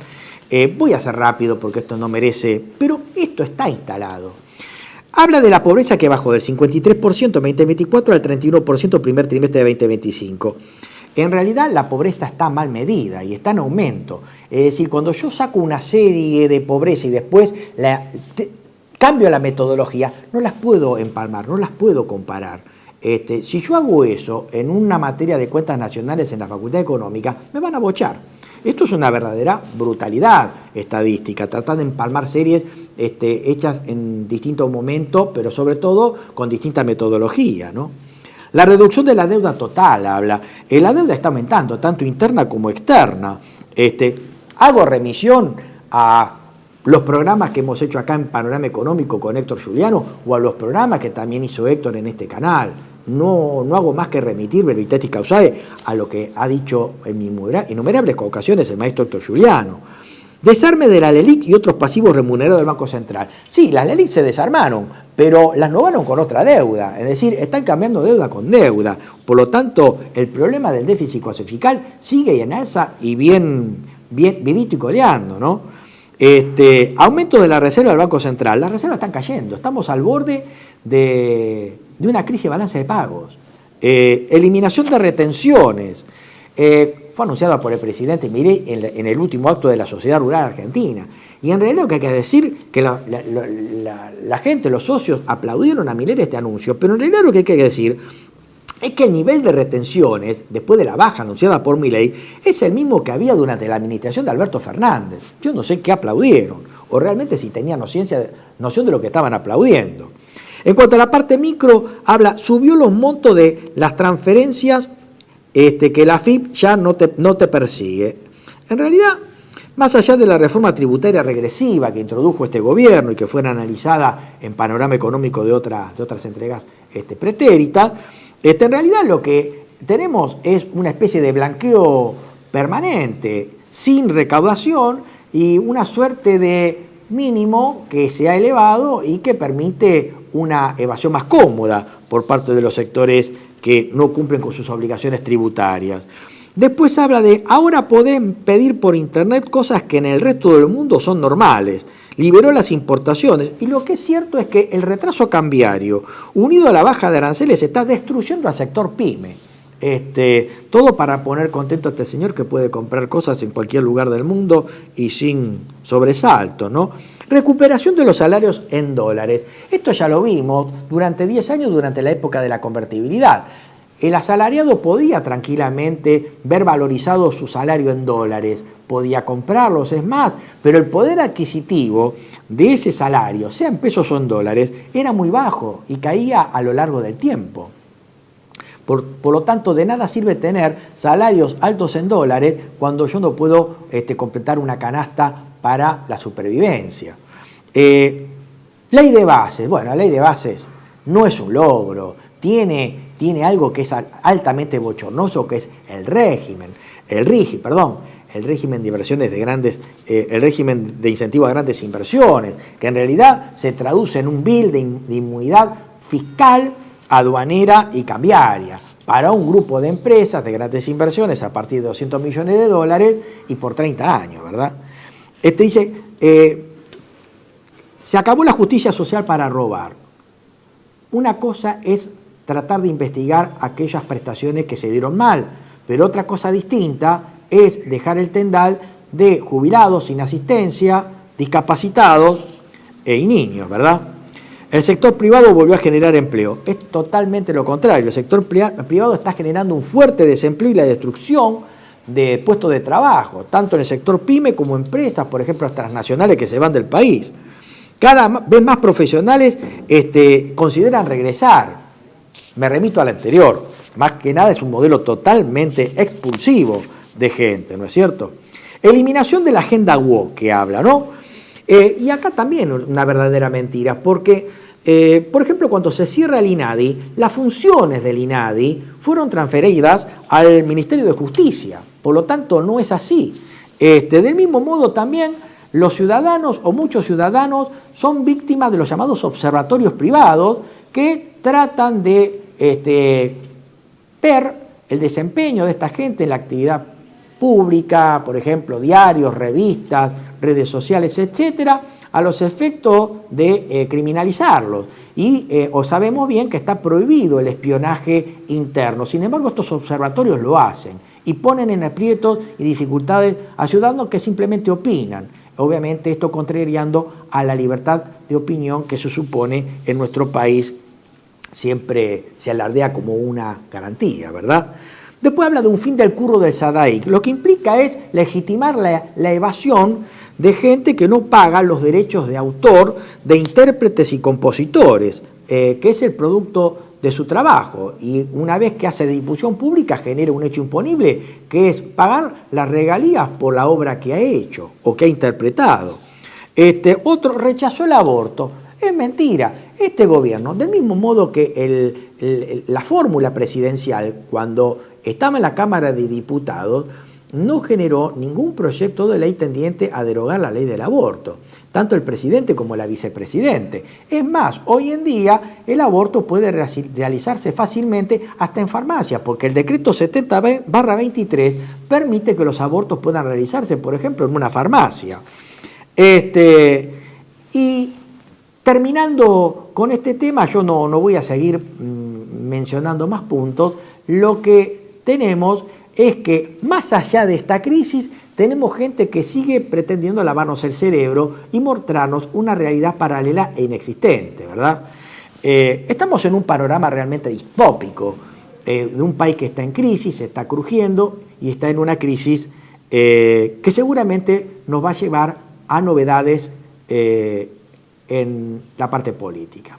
Voy a ser rápido porque esto no merece, pero esto está instalado. Habla de la pobreza que bajó del 53% en 2024 al 31% primer trimestre de 2025. En realidad la pobreza está mal medida y está en aumento. Es decir, cuando yo saco una serie de pobreza y después cambio la metodología, no las puedo empalmar, no las puedo comparar. Si yo hago eso en una materia de cuentas nacionales en la Facultad de Económica, me van a bochar. Esto es una verdadera brutalidad estadística, tratar de empalmar series hechas en distintos momentos, pero sobre todo con distinta metodología, ¿no? La reducción de la deuda total habla. La deuda está aumentando, tanto interna como externa. Hago remisión a los programas que hemos hecho acá en Panorama Económico con Héctor Giuliano o a los programas que también hizo Héctor en este canal. No hago más que remitir veritatis causae a lo que ha dicho en innumerables ocasiones el maestro Héctor Giuliano. Desarme de la LELIQ y otros pasivos remunerados del Banco Central. Sí, las LELIQ se desarmaron, pero las novaron con otra deuda. Es decir, están cambiando deuda con deuda. Por lo tanto, el problema del déficit fiscal sigue en alza y bien vivito y coleando, ¿no? Aumento de la reserva del Banco Central. Las reservas están cayendo. Estamos al borde de una crisis de balance de pagos. Eliminación de retenciones. Fue anunciada por el presidente Milei en el último acto de la Sociedad Rural Argentina. Y en realidad lo que hay que decir que la gente, los socios, aplaudieron a Milei este anuncio, pero en realidad lo que hay que decir es que el nivel de retenciones, después de la baja anunciada por Milei, es el mismo que había durante la administración de Alberto Fernández. Yo no sé qué aplaudieron, o realmente si tenían noción de lo que estaban aplaudiendo. En cuanto a la parte micro, subió los montos de las transferencias que la AFIP ya no te persigue. En realidad, más allá de la reforma tributaria regresiva que introdujo este gobierno y que fue analizada en Panorama Económico de otras entregas pretéritas, en realidad lo que tenemos es una especie de blanqueo permanente, sin recaudación y una suerte de mínimo que se ha elevado y que permite una evasión más cómoda por parte de los sectores que no cumplen con sus obligaciones tributarias. Después habla de, ahora pueden pedir por internet cosas que en el resto del mundo son normales. Liberó las importaciones. Y lo que es cierto es que el retraso cambiario, unido a la baja de aranceles, está destruyendo al sector pyme. Todo para poner contento a este señor que puede comprar cosas en cualquier lugar del mundo y sin sobresalto, ¿no? Recuperación de los salarios en dólares. Esto ya lo vimos durante 10 años, durante la época de la convertibilidad. El asalariado podía tranquilamente ver valorizado su salario en dólares, podía comprarlos, es más, pero el poder adquisitivo de ese salario, sea en pesos o en dólares, era muy bajo y caía a lo largo del tiempo. Por lo tanto, de nada sirve tener salarios altos en dólares cuando yo no puedo completar una canasta para la supervivencia. Ley de bases. Bueno, la ley de bases no es un logro, tiene algo que es altamente bochornoso, que es el régimen de inversiones de grandes, el régimen de incentivo a grandes inversiones, que en realidad se traduce en un bill de inmunidad fiscal, aduanera y cambiaria para un grupo de empresas de grandes inversiones a partir de $200 millones y por 30 años, ¿verdad? Dice, se acabó la justicia social para robar. Una cosa es tratar de investigar aquellas prestaciones que se dieron mal, pero otra cosa distinta es dejar el tendal de jubilados sin asistencia, discapacitados y niños, ¿verdad? El sector privado volvió a generar empleo. Es totalmente lo contrario. El sector privado está generando un fuerte desempleo y la destrucción de puestos de trabajo, tanto en el sector pyme como empresas, por ejemplo, las transnacionales que se van del país. Cada vez más profesionales consideran regresar. Me remito al anterior. Más que nada es un modelo totalmente expulsivo de gente, ¿no es cierto? Eliminación de la agenda woke que habla, ¿no? Y acá también una verdadera mentira, porque, por ejemplo, cuando se cierra el INADI, las funciones del INADI fueron transferidas al Ministerio de Justicia, por lo tanto no es así. Del mismo modo también los ciudadanos o muchos ciudadanos son víctimas de los llamados observatorios privados que tratan de ver el desempeño de esta gente en la actividad pública, por ejemplo, diarios, revistas, redes sociales, etcétera, a los efectos de criminalizarlos. Y sabemos bien que está prohibido el espionaje interno. Sin embargo, estos observatorios lo hacen y ponen en aprietos y dificultades a ciudadanos que simplemente opinan. Obviamente esto contrariando a la libertad de opinión que se supone en nuestro país siempre se alardea como una garantía, ¿verdad? Después habla de un fin del curro del SADAIC. Lo que implica es legitimar la evasión de gente que no paga los derechos de autor de intérpretes y compositores, que es el producto de su trabajo. Y una vez que hace difusión pública genera un hecho imponible, que es pagar las regalías por la obra que ha hecho o que ha interpretado. Otro rechazó el aborto. Es mentira. Este gobierno, del mismo modo que la fórmula presidencial, cuando estaba en la Cámara de Diputados, no generó ningún proyecto de ley tendiente a derogar la ley del aborto, tanto el presidente como la vicepresidente. Es más, hoy en día el aborto puede realizarse fácilmente hasta en farmacia, porque el decreto 70/23 permite que los abortos puedan realizarse, por ejemplo, en una farmacia. Y terminando con este tema, yo no voy a seguir mencionando más puntos. Lo que tenemos es que más allá de esta crisis tenemos gente que sigue pretendiendo lavarnos el cerebro y mostrarnos una realidad paralela e inexistente, ¿verdad? Estamos en un panorama realmente distópico de un país que está en crisis, está crujiendo y está en una crisis que seguramente nos va a llevar a novedades en la parte política.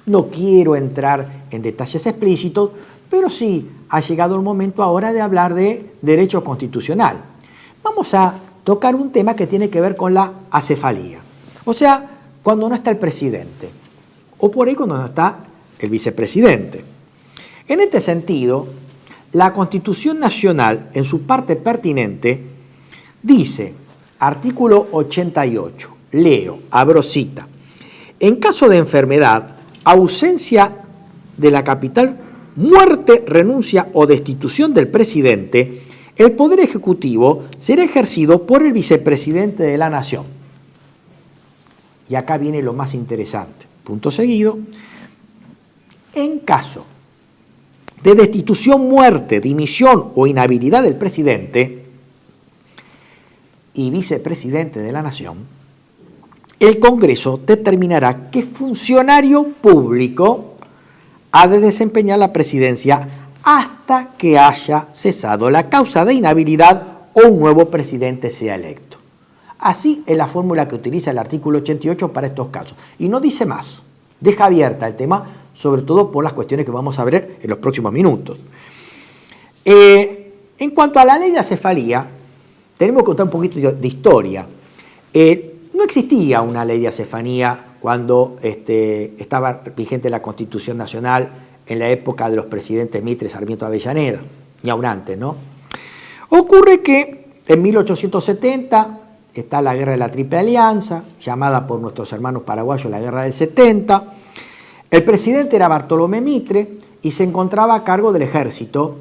No quiero entrar en detalles explícitos, pero sí ha llegado el momento ahora de hablar de derecho constitucional. Vamos a tocar un tema que tiene que ver con la acefalía. O sea, cuando no está el presidente, o por ahí cuando no está el vicepresidente. En este sentido, la Constitución Nacional, en su parte pertinente, dice, artículo 88, leo, abro cita, en caso de enfermedad, ausencia de la capital, muerte, renuncia o destitución del presidente, el Poder Ejecutivo será ejercido por el vicepresidente de la Nación. Y acá viene lo más interesante. Punto seguido. En caso de destitución, muerte, dimisión o inhabilidad del presidente y vicepresidente de la Nación, el Congreso determinará qué funcionario público ha de desempeñar la presidencia hasta que haya cesado la causa de inhabilidad o un nuevo presidente sea electo. Así es la fórmula que utiliza el artículo 88 para estos casos. Y no dice más, deja abierta el tema, sobre todo por las cuestiones que vamos a ver en los próximos minutos. En cuanto a la ley de acefalía, tenemos que contar un poquito de historia. No existía una ley de acefalía cuando estaba vigente la Constitución Nacional en la época de los presidentes Mitre, Sarmiento, Avellaneda, y aún antes, ¿no? Ocurre que en 1870 está la Guerra de la Triple Alianza, llamada por nuestros hermanos paraguayos la Guerra del 70. El presidente era Bartolomé Mitre y se encontraba a cargo del ejército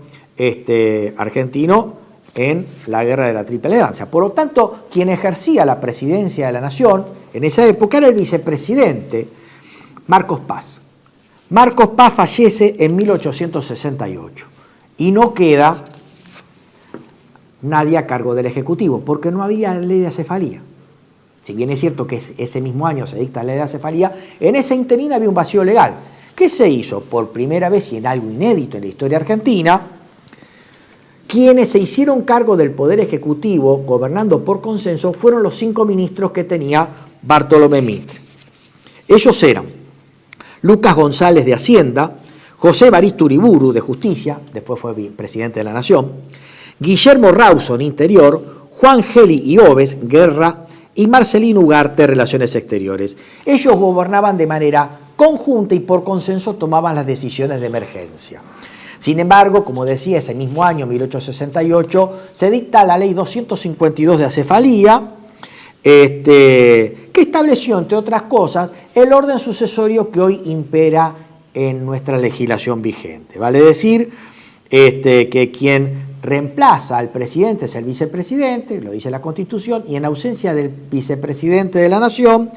argentino en la Guerra de la Triple Alianza. Por lo tanto, quien ejercía la presidencia de la Nación en esa época era el vicepresidente Marcos Paz. Marcos Paz fallece en 1868 y no queda nadie a cargo del Ejecutivo, porque no había ley de acefalía. Si bien es cierto que ese mismo año se dicta la ley de acefalía, en ese interín había un vacío legal. ¿Qué se hizo? Por primera vez y en algo inédito en la historia argentina, quienes se hicieron cargo del Poder Ejecutivo, gobernando por consenso, fueron los 5 ministros que tenía Bartolomé Mitre. Ellos eran Lucas González de Hacienda, José Evaristo Uriburu de Justicia, después fue presidente de la Nación, Guillermo Rawson, Interior, Juan Geli y Oves, Guerra, y Marcelino Ugarte, Relaciones Exteriores. Ellos gobernaban de manera conjunta y por consenso tomaban las decisiones de emergencia. Sin embargo, como decía, ese mismo año, 1868, se dicta la Ley 252 de acefalía, que estableció, entre otras cosas, el orden sucesorio que hoy impera en nuestra legislación vigente. Vale decir que quien reemplaza al presidente es el vicepresidente, lo dice la Constitución, y en ausencia del vicepresidente de la Nación,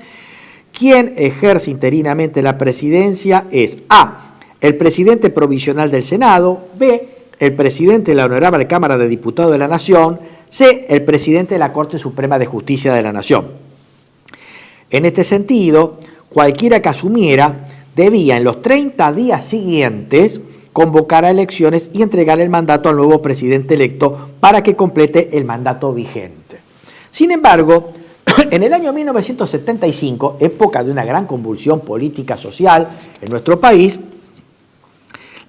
quien ejerce interinamente la presidencia es A, el presidente provisional del Senado, B, el presidente de la Honorable Cámara de Diputados de la Nación, C, el presidente de la Corte Suprema de Justicia de la Nación. En este sentido, cualquiera que asumiera debía en los 30 días siguientes convocar a elecciones y entregar el mandato al nuevo presidente electo para que complete el mandato vigente. Sin embargo, en el año 1975, época de una gran convulsión política social en nuestro país,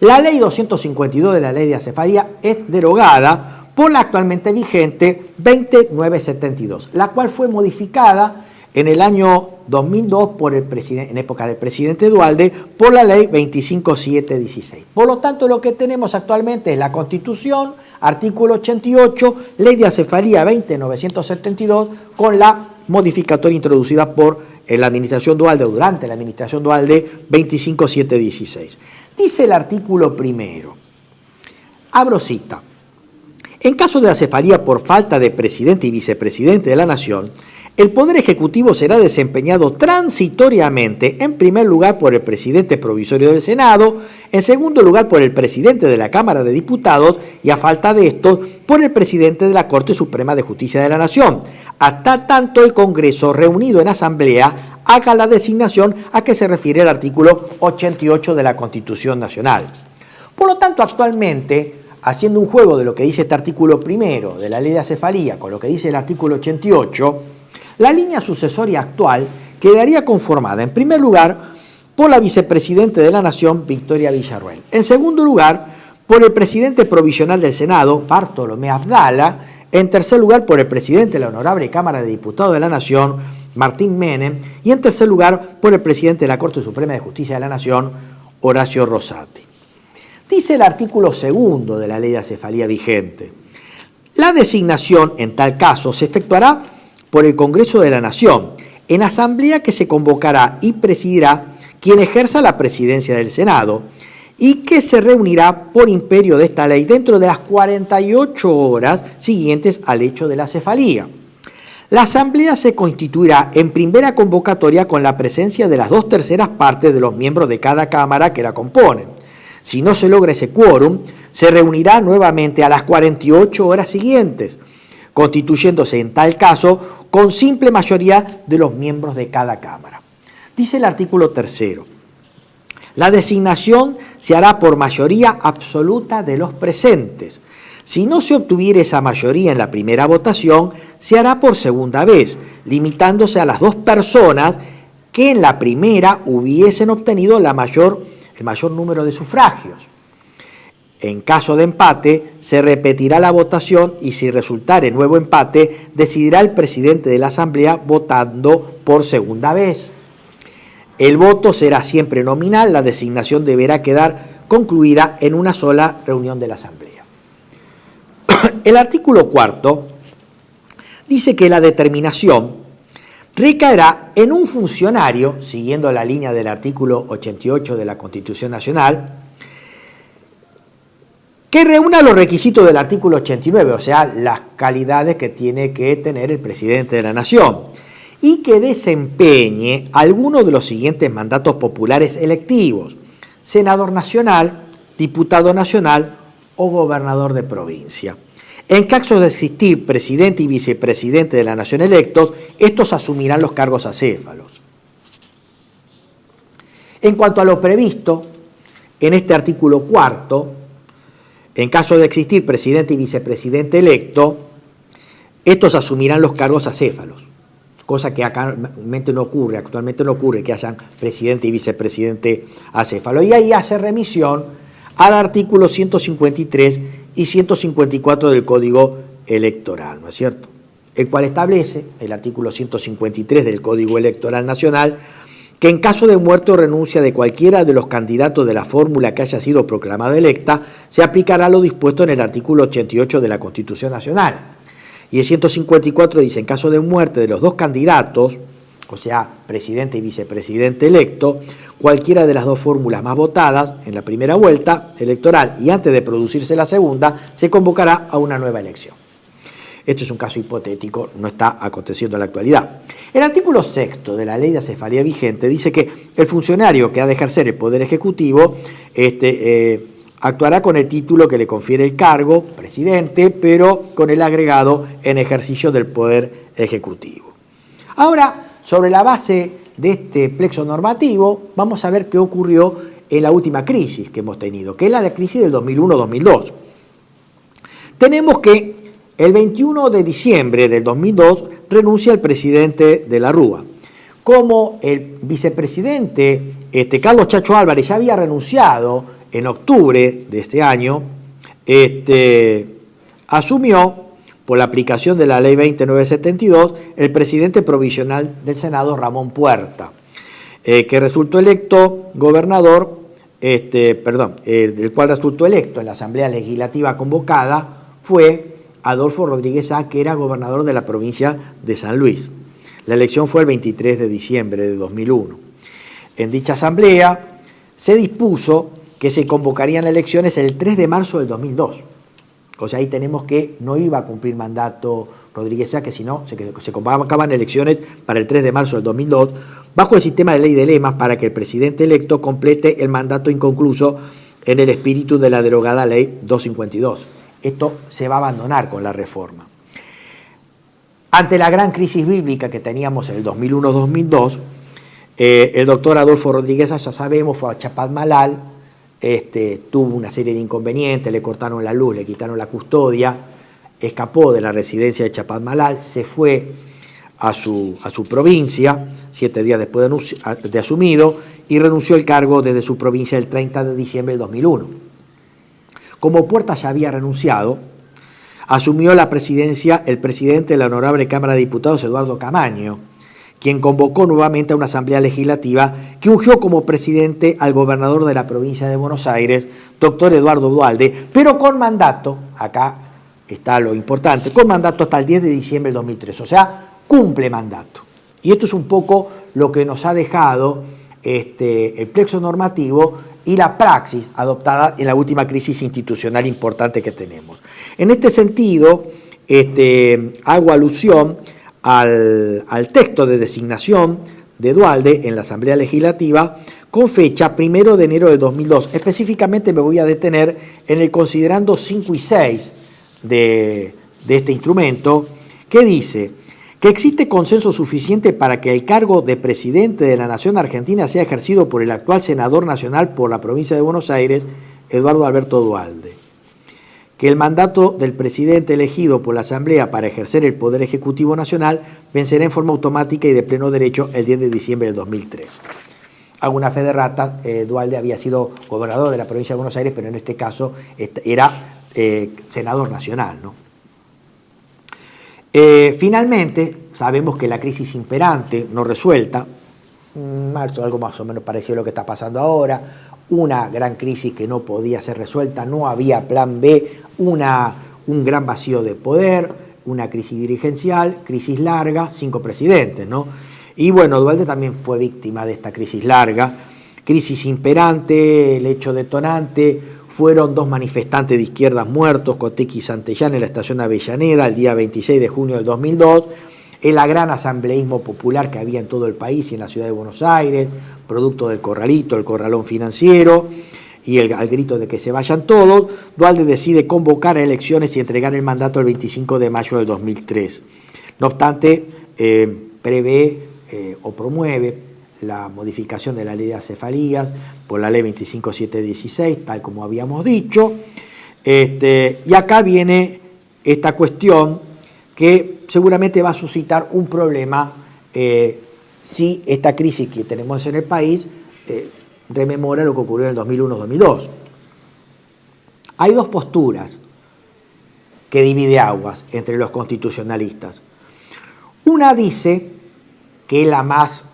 la ley 252 de la ley de acefalía es derogada por la actualmente vigente 20972, la cual fue modificada en el año 2002 en época del presidente Duhalde por la ley 25716. Por lo tanto, lo que tenemos actualmente es la Constitución, artículo 88, ley de acefalía 20972, con la modificatoria introducida por la administración Duhalde o durante la administración Duhalde 25716. Dice el artículo primero, abro cita, en caso de acefalía por falta de presidente y vicepresidente de la Nación, el Poder Ejecutivo será desempeñado transitoriamente, en primer lugar por el presidente provisorio del Senado, en segundo lugar por el presidente de la Cámara de Diputados y, a falta de estos, por el presidente de la Corte Suprema de Justicia de la Nación, hasta tanto el Congreso reunido en asamblea haga la designación a que se refiere el artículo 88 de la Constitución Nacional. Por lo tanto, actualmente, haciendo un juego de lo que dice este artículo primero de la ley de acefalía con lo que dice el artículo 88, la línea sucesoria actual quedaría conformada, en primer lugar, por la vicepresidente de la Nación, Victoria Villarruel. En segundo lugar, por el presidente provisional del Senado, Bartolomé Abdala. En tercer lugar, por el presidente de la Honorable Cámara de Diputados de la Nación, Martín Menem. Y en tercer lugar, por el presidente de la Corte Suprema de Justicia de la Nación, Horacio Rosati. Dice el artículo segundo de la ley de acefalía vigente, la designación, en tal caso, se efectuará por el Congreso de la Nación, en asamblea que se convocará y presidirá quien ejerza la presidencia del Senado y que se reunirá por imperio de esta ley dentro de las 48 horas siguientes al hecho de la acefalía. La asamblea se constituirá en primera convocatoria con la presencia de las 2/3 partes de los miembros de cada cámara que la componen. Si no se logra ese quórum, se reunirá nuevamente a las 48 horas siguientes, constituyéndose en tal caso con simple mayoría de los miembros de cada Cámara. Dice el artículo 3. La designación se hará por mayoría absoluta de los presentes. Si no se obtuviera esa mayoría en la primera votación, se hará por segunda vez, limitándose a las 2 personas que en la primera hubiesen obtenido el mayor número de sufragios. En caso de empate, se repetirá la votación y si resultare nuevo empate, decidirá el presidente de la Asamblea votando por segunda vez. El voto será siempre nominal, la designación deberá quedar concluida en una sola reunión de la Asamblea. El artículo 4 dice que la determinación recaerá en un funcionario, siguiendo la línea del artículo 88 de la Constitución Nacional, que reúna los requisitos del artículo 89, o sea, las calidades que tiene que tener el presidente de la Nación, y que desempeñe alguno de los siguientes mandatos populares electivos: senador nacional, diputado nacional o gobernador de provincia. En caso de existir presidente y vicepresidente de la Nación electos, estos asumirán los cargos acéfalos. En cuanto a lo previsto en este artículo 4, en caso de existir presidente y vicepresidente electo, estos asumirán los cargos acéfalos, cosa que actualmente no ocurre que hayan presidente y vicepresidente acéfalo. Y ahí hace remisión al artículo 153 y 154 del Código Electoral, ¿no es cierto? El cual establece, el artículo 153 del Código Electoral Nacional, que en caso de muerte o renuncia de cualquiera de los candidatos de la fórmula que haya sido proclamada electa, se aplicará lo dispuesto en el artículo 88 de la Constitución Nacional. Y el 154 dice, en caso de muerte de los 2 candidatos, o sea, presidente y vicepresidente electo, cualquiera de las 2 fórmulas más votadas en la primera vuelta electoral y antes de producirse la segunda, se convocará a una nueva elección. Esto es un caso hipotético, no está aconteciendo en la actualidad. El artículo 6 de la Ley de Acefalía vigente dice que el funcionario que ha de ejercer el Poder Ejecutivo actuará con el título que le confiere el cargo, presidente, pero con el agregado en ejercicio del Poder Ejecutivo. Ahora, sobre la base de este plexo normativo, vamos a ver qué ocurrió en la última crisis que hemos tenido, que es la de crisis del 2001-2002. Tenemos que el 21 de diciembre del 2002 renuncia el presidente de la Rúa. Como el vicepresidente Carlos Chacho Álvarez ya había renunciado en octubre de este año, asumió, por la aplicación de la Ley 20972, el presidente provisional del Senado, Ramón Puerta, que resultó electo gobernador, del cual resultó electo en la Asamblea Legislativa convocada, fue Adolfo Rodríguez Sá, que era gobernador de la provincia de San Luis. La elección fue el 23 de diciembre de 2001. En dicha asamblea se dispuso que se convocarían elecciones el 3 de marzo del 2002. O sea, ahí tenemos que no iba a cumplir mandato Rodríguez Sá, que si no, se convocaban elecciones para el 3 de marzo del 2002, bajo el sistema de ley de lemas para que el presidente electo complete el mandato inconcluso en el espíritu de la derogada Ley 252. Esto se va a abandonar con la reforma. Ante la gran crisis bíblica que teníamos en el 2001-2002, el doctor Adolfo Rodríguez, ya sabemos, fue a Chapadmalal, tuvo una serie de inconvenientes, le cortaron la luz, le quitaron la custodia, escapó de la residencia de Chapadmalal, se fue a su provincia, 7 días después de asumido, y renunció al cargo desde su provincia el 30 de diciembre del 2001. Como Puerta ya había renunciado, asumió la presidencia el presidente de la Honorable Cámara de Diputados, Eduardo Camaño, quien convocó nuevamente a una asamblea legislativa que ungió como presidente al gobernador de la provincia de Buenos Aires, doctor Eduardo Duhalde, pero con mandato, acá está lo importante, con mandato hasta el 10 de diciembre del 2003, o sea, cumple mandato. Y esto es un poco lo que nos ha dejado el plexo normativo y la praxis adoptada en la última crisis institucional importante que tenemos. En este sentido, hago alusión al texto de designación de Duhalde en la Asamblea Legislativa con fecha 1 de enero del 2002. Específicamente me voy a detener en el considerando 5 y 6 de este instrumento, que dice que existe consenso suficiente para que el cargo de presidente de la Nación Argentina sea ejercido por el actual senador nacional por la provincia de Buenos Aires, Eduardo Alberto Duhalde. Que el mandato del presidente elegido por la Asamblea para ejercer el Poder Ejecutivo Nacional vencerá en forma automática y de pleno derecho el 10 de diciembre del 2003. Hago una fe de rata, Duhalde había sido gobernador de la provincia de Buenos Aires, pero en este caso era senador nacional, ¿no? Finalmente, sabemos que la crisis imperante, no resuelta, algo más o menos parecido a lo que está pasando ahora, una gran crisis que no podía ser resuelta, no había plan B, un gran vacío de poder, una crisis dirigencial, crisis larga, 5 presidentes, ¿no? Y bueno, Duhalde también fue víctima de esta crisis larga, crisis imperante, el hecho detonante, fueron 2 manifestantes de izquierdas muertos, Cotequi y Santellán, en la estación Avellaneda, el día 26 de junio del 2002, el gran asambleísmo popular que había en todo el país y en la ciudad de Buenos Aires, producto del corralito, el corralón financiero, y al grito de que se vayan todos, Duhalde decide convocar a elecciones y entregar el mandato el 25 de mayo del 2003. No obstante, prevé o promueve la modificación de la ley de acefalías por la ley 25.716, tal como habíamos dicho. Y acá viene esta cuestión que seguramente va a suscitar un problema si esta crisis que tenemos en el país rememora lo que ocurrió en el 2001-2002. Hay 2 posturas que divide aguas entre los constitucionalistas. Una dice que es la más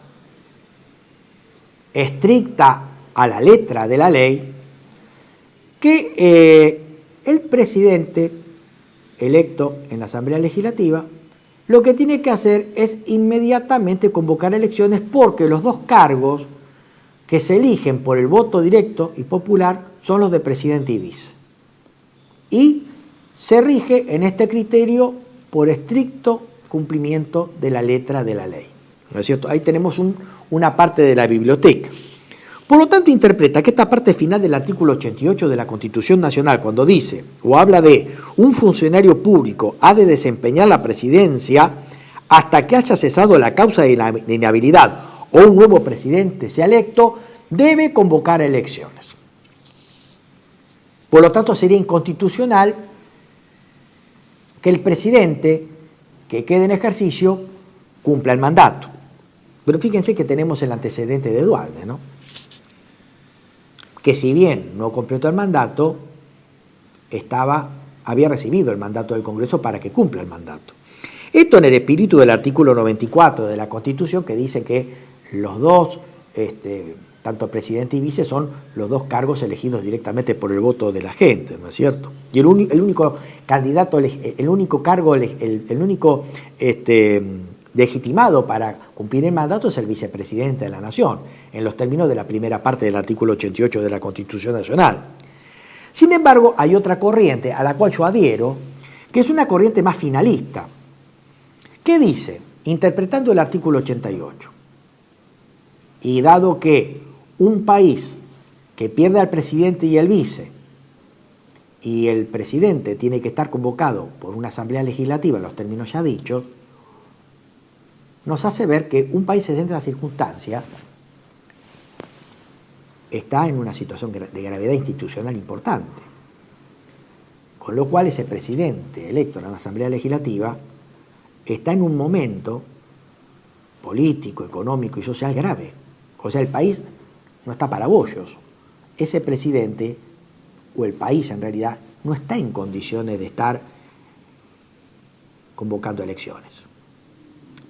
estricta a la letra de la ley, que el presidente electo en la Asamblea Legislativa lo que tiene que hacer es inmediatamente convocar elecciones, porque los 2 cargos que se eligen por el voto directo y popular son los de presidente y vice. Y se rige en este criterio por estricto cumplimiento de la letra de la ley. ¿No es cierto? Ahí tenemos una parte de la biblioteca. Por lo tanto, interpreta que esta parte final del artículo 88 de la Constitución Nacional, cuando dice o habla de un funcionario público ha de desempeñar la presidencia hasta que haya cesado la causa de inhabilidad o un nuevo presidente sea electo, debe convocar elecciones. Por lo tanto, sería inconstitucional que el presidente que quede en ejercicio cumpla el mandato. Pero fíjense que tenemos el antecedente de Duhalde, ¿no? Que si bien no completó el mandato, había recibido el mandato del Congreso para que cumpla el mandato. Esto en el espíritu del artículo 94 de la Constitución, que dice que los 2, tanto presidente y vice, son los 2 cargos elegidos directamente por el voto de la gente, ¿no es cierto? Y el único candidato, el único cargo, el único legitimado para cumplir el mandato es el vicepresidente de la Nación, en los términos de la primera parte del artículo 88 de la Constitución Nacional. Sin embargo, hay otra corriente a la cual yo adhiero, que es una corriente más finalista, que dice, interpretando el artículo 88, y dado que un país que pierde al presidente y el vice, y el presidente tiene que estar convocado por una asamblea legislativa en los términos ya dichos, nos hace ver que un país en esta circunstancia está en una situación de gravedad institucional importante, con lo cual ese presidente electo en la Asamblea Legislativa está en un momento político, económico y social grave. O sea, el país no está para bollos. Ese presidente, o el país en realidad, no está en condiciones de estar convocando elecciones,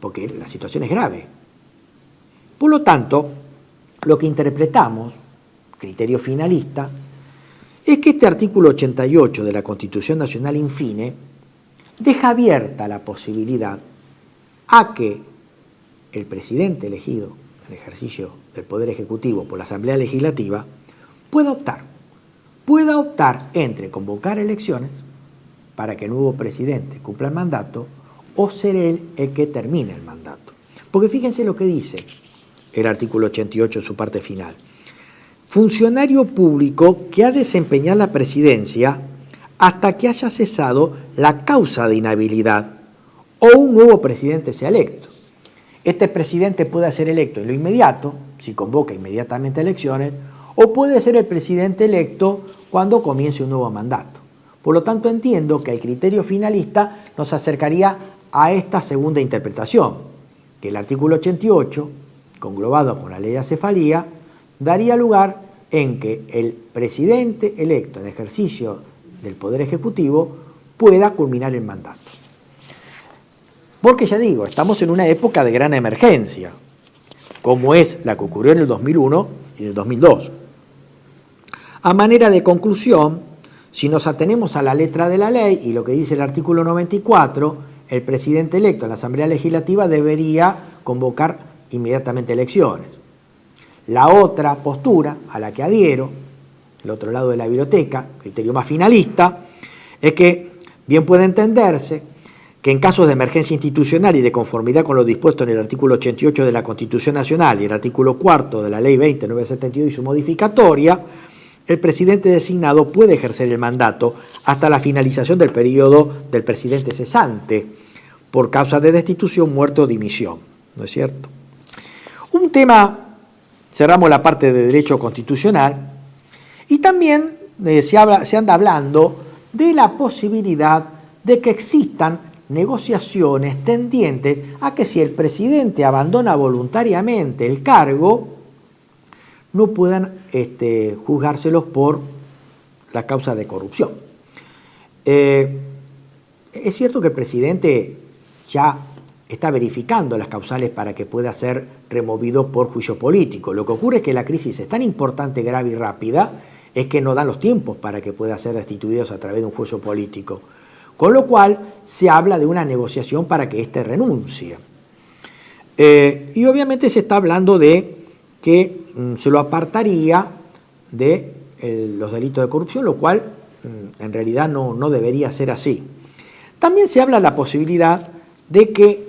porque la situación es grave. Por lo tanto, lo que interpretamos, criterio finalista, es que este artículo 88 de la Constitución Nacional, infine, deja abierta la posibilidad a que el presidente elegido en ejercicio del Poder Ejecutivo por la Asamblea Legislativa pueda optar entre convocar elecciones para que el nuevo presidente cumpla el mandato o ser él el que termine el mandato. Porque fíjense lo que dice el artículo 88 en su parte final. funcionario público que ha desempeñado la presidencia hasta que haya cesado la causa de inhabilidad o un nuevo presidente sea electo. Este presidente puede ser electo en lo inmediato, si convoca inmediatamente elecciones, o puede ser el presidente electo cuando comience un nuevo mandato. Por lo tanto, entiendo que el criterio finalista nos acercaría a esta segunda interpretación, que el artículo 88, conglobado con la ley de acefalía, daría lugar en que el presidente electo en ejercicio del Poder Ejecutivo pueda culminar el mandato. Porque ya digo, estamos en una época de gran emergencia, como es la que ocurrió en el 2001 y en el 2002. A manera de conclusión, si nos atenemos a la letra de la ley y lo que dice el artículo 94, el presidente electo en la Asamblea Legislativa debería convocar inmediatamente elecciones. La otra postura a la que adhiero, el otro lado de la biblioteca, criterio más finalista, es que bien puede entenderse que en casos de emergencia institucional y de conformidad con lo dispuesto en el artículo 88 de la Constitución Nacional y el artículo 4 de la Ley 20.972 y su modificatoria, el presidente designado puede ejercer el mandato hasta la finalización del periodo del presidente cesante por causa de destitución, muerte o dimisión. ¿No es cierto? Un tema, cerramos la parte de derecho constitucional, y también se anda hablando de la posibilidad de que existan negociaciones tendientes a que si el presidente abandona voluntariamente el cargo, no puedan juzgárselos por la causa de corrupción. Es cierto que el presidente ya está verificando las causales para que pueda ser removido por juicio político. Lo que ocurre es que la crisis es tan importante, grave y rápida, es que no dan los tiempos para que pueda ser destituido a través de un juicio político. Con lo cual se habla de una negociación para que éste renuncie. Y obviamente se está hablando de que se lo apartaría de los delitos de corrupción, lo cual en realidad no debería ser así. También se habla de la posibilidad de que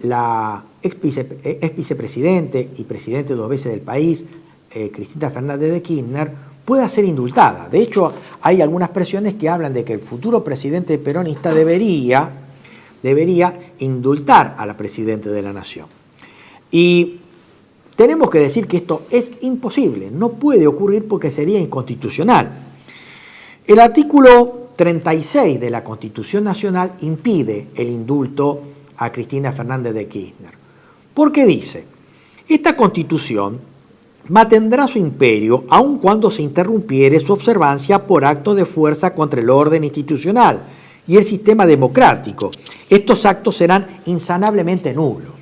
la ex vicepresidente y presidente 2 veces del país, Cristina Fernández de Kirchner, pueda ser indultada. De hecho, hay algunas presiones que hablan de que el futuro presidente peronista debería indultar a la presidenta de la Nación. Y tenemos que decir que esto es imposible, no puede ocurrir porque sería inconstitucional. El artículo 36 de la Constitución Nacional impide el indulto a Cristina Fernández de Kirchner. Porque dice, esta Constitución mantendrá su imperio aun cuando se interrumpiere su observancia por acto de fuerza contra el orden institucional y el sistema democrático. Estos actos serán insanablemente nulos.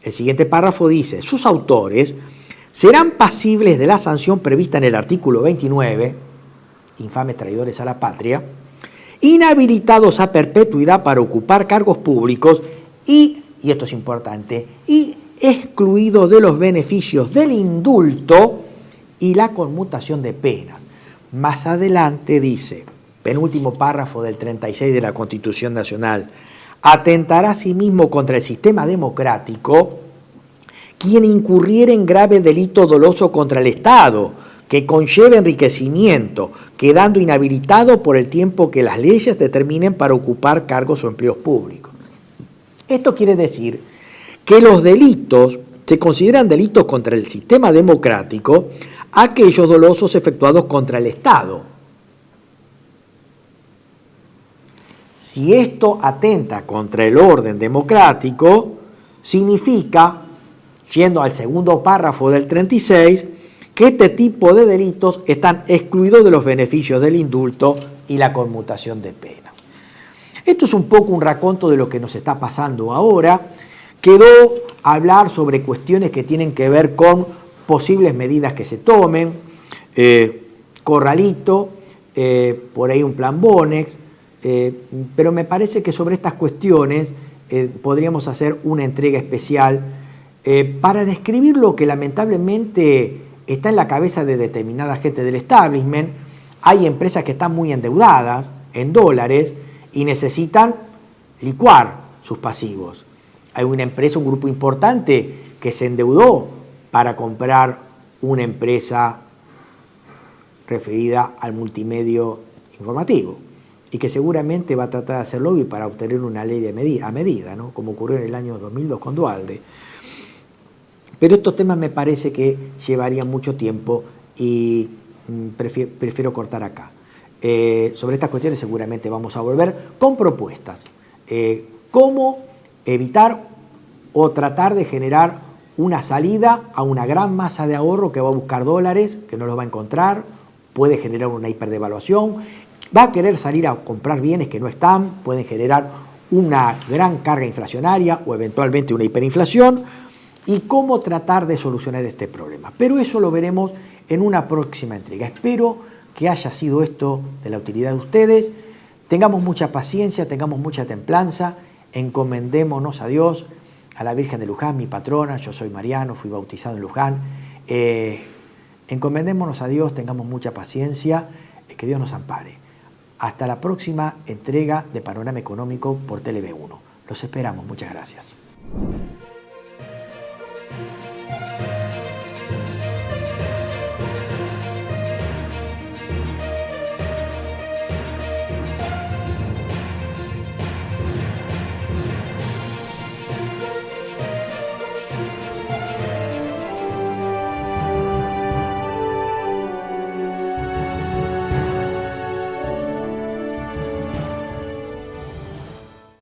El siguiente párrafo dice, sus autores serán pasibles de la sanción prevista en el artículo 29, infames traidores a la patria, inhabilitados a perpetuidad para ocupar cargos públicos y esto es importante, y excluidos de los beneficios del indulto y la conmutación de penas. Más adelante dice, penúltimo párrafo del 36 de la Constitución Nacional, atentará asimismo contra el sistema democrático quien incurriere en grave delito doloso contra el Estado, que conlleve enriquecimiento, quedando inhabilitado por el tiempo que las leyes determinen para ocupar cargos o empleos públicos. Esto quiere decir que los delitos se consideran delitos contra el sistema democrático aquellos dolosos efectuados contra el Estado. Si esto atenta contra el orden democrático, significa, yendo al segundo párrafo del 36, que este tipo de delitos están excluidos de los beneficios del indulto y la conmutación de pena. Esto es un poco un raconto de lo que nos está pasando ahora. Quedó hablar sobre cuestiones que tienen que ver con posibles medidas que se tomen, corralito, por ahí un plan Bonex, pero me parece que sobre estas cuestiones podríamos hacer una entrega especial para describir lo que lamentablemente está en la cabeza de determinada gente del establishment. Hay empresas que están muy endeudadas en dólares y necesitan licuar sus pasivos. Hay una empresa, un grupo importante que se endeudó para comprar una empresa referida al multimedio informativo y que seguramente va a tratar de hacer lobby para obtener una ley a medida, ¿no? Como ocurrió en el año 2002 con Dualde. Pero estos temas me parece que llevarían mucho tiempo y prefiero cortar acá. Sobre estas cuestiones seguramente vamos a volver con propuestas. Cómo evitar o tratar de generar una salida a una gran masa de ahorro que va a buscar dólares, que no los va a encontrar, puede generar una hiperdevaluación, va a querer salir a comprar bienes que no están, pueden generar una gran carga inflacionaria o eventualmente una hiperinflación, y cómo tratar de solucionar este problema. Pero eso lo veremos en una próxima entrega. Espero que haya sido esto de la utilidad de ustedes. Tengamos mucha paciencia, tengamos mucha templanza, encomendémonos a Dios, a la Virgen de Luján, mi patrona. Yo soy Mariano, fui bautizado en Luján. Encomendémonos a Dios, tengamos mucha paciencia, que Dios nos ampare. Hasta la próxima entrega de Panorama Económico por TLV1. Los esperamos, muchas gracias.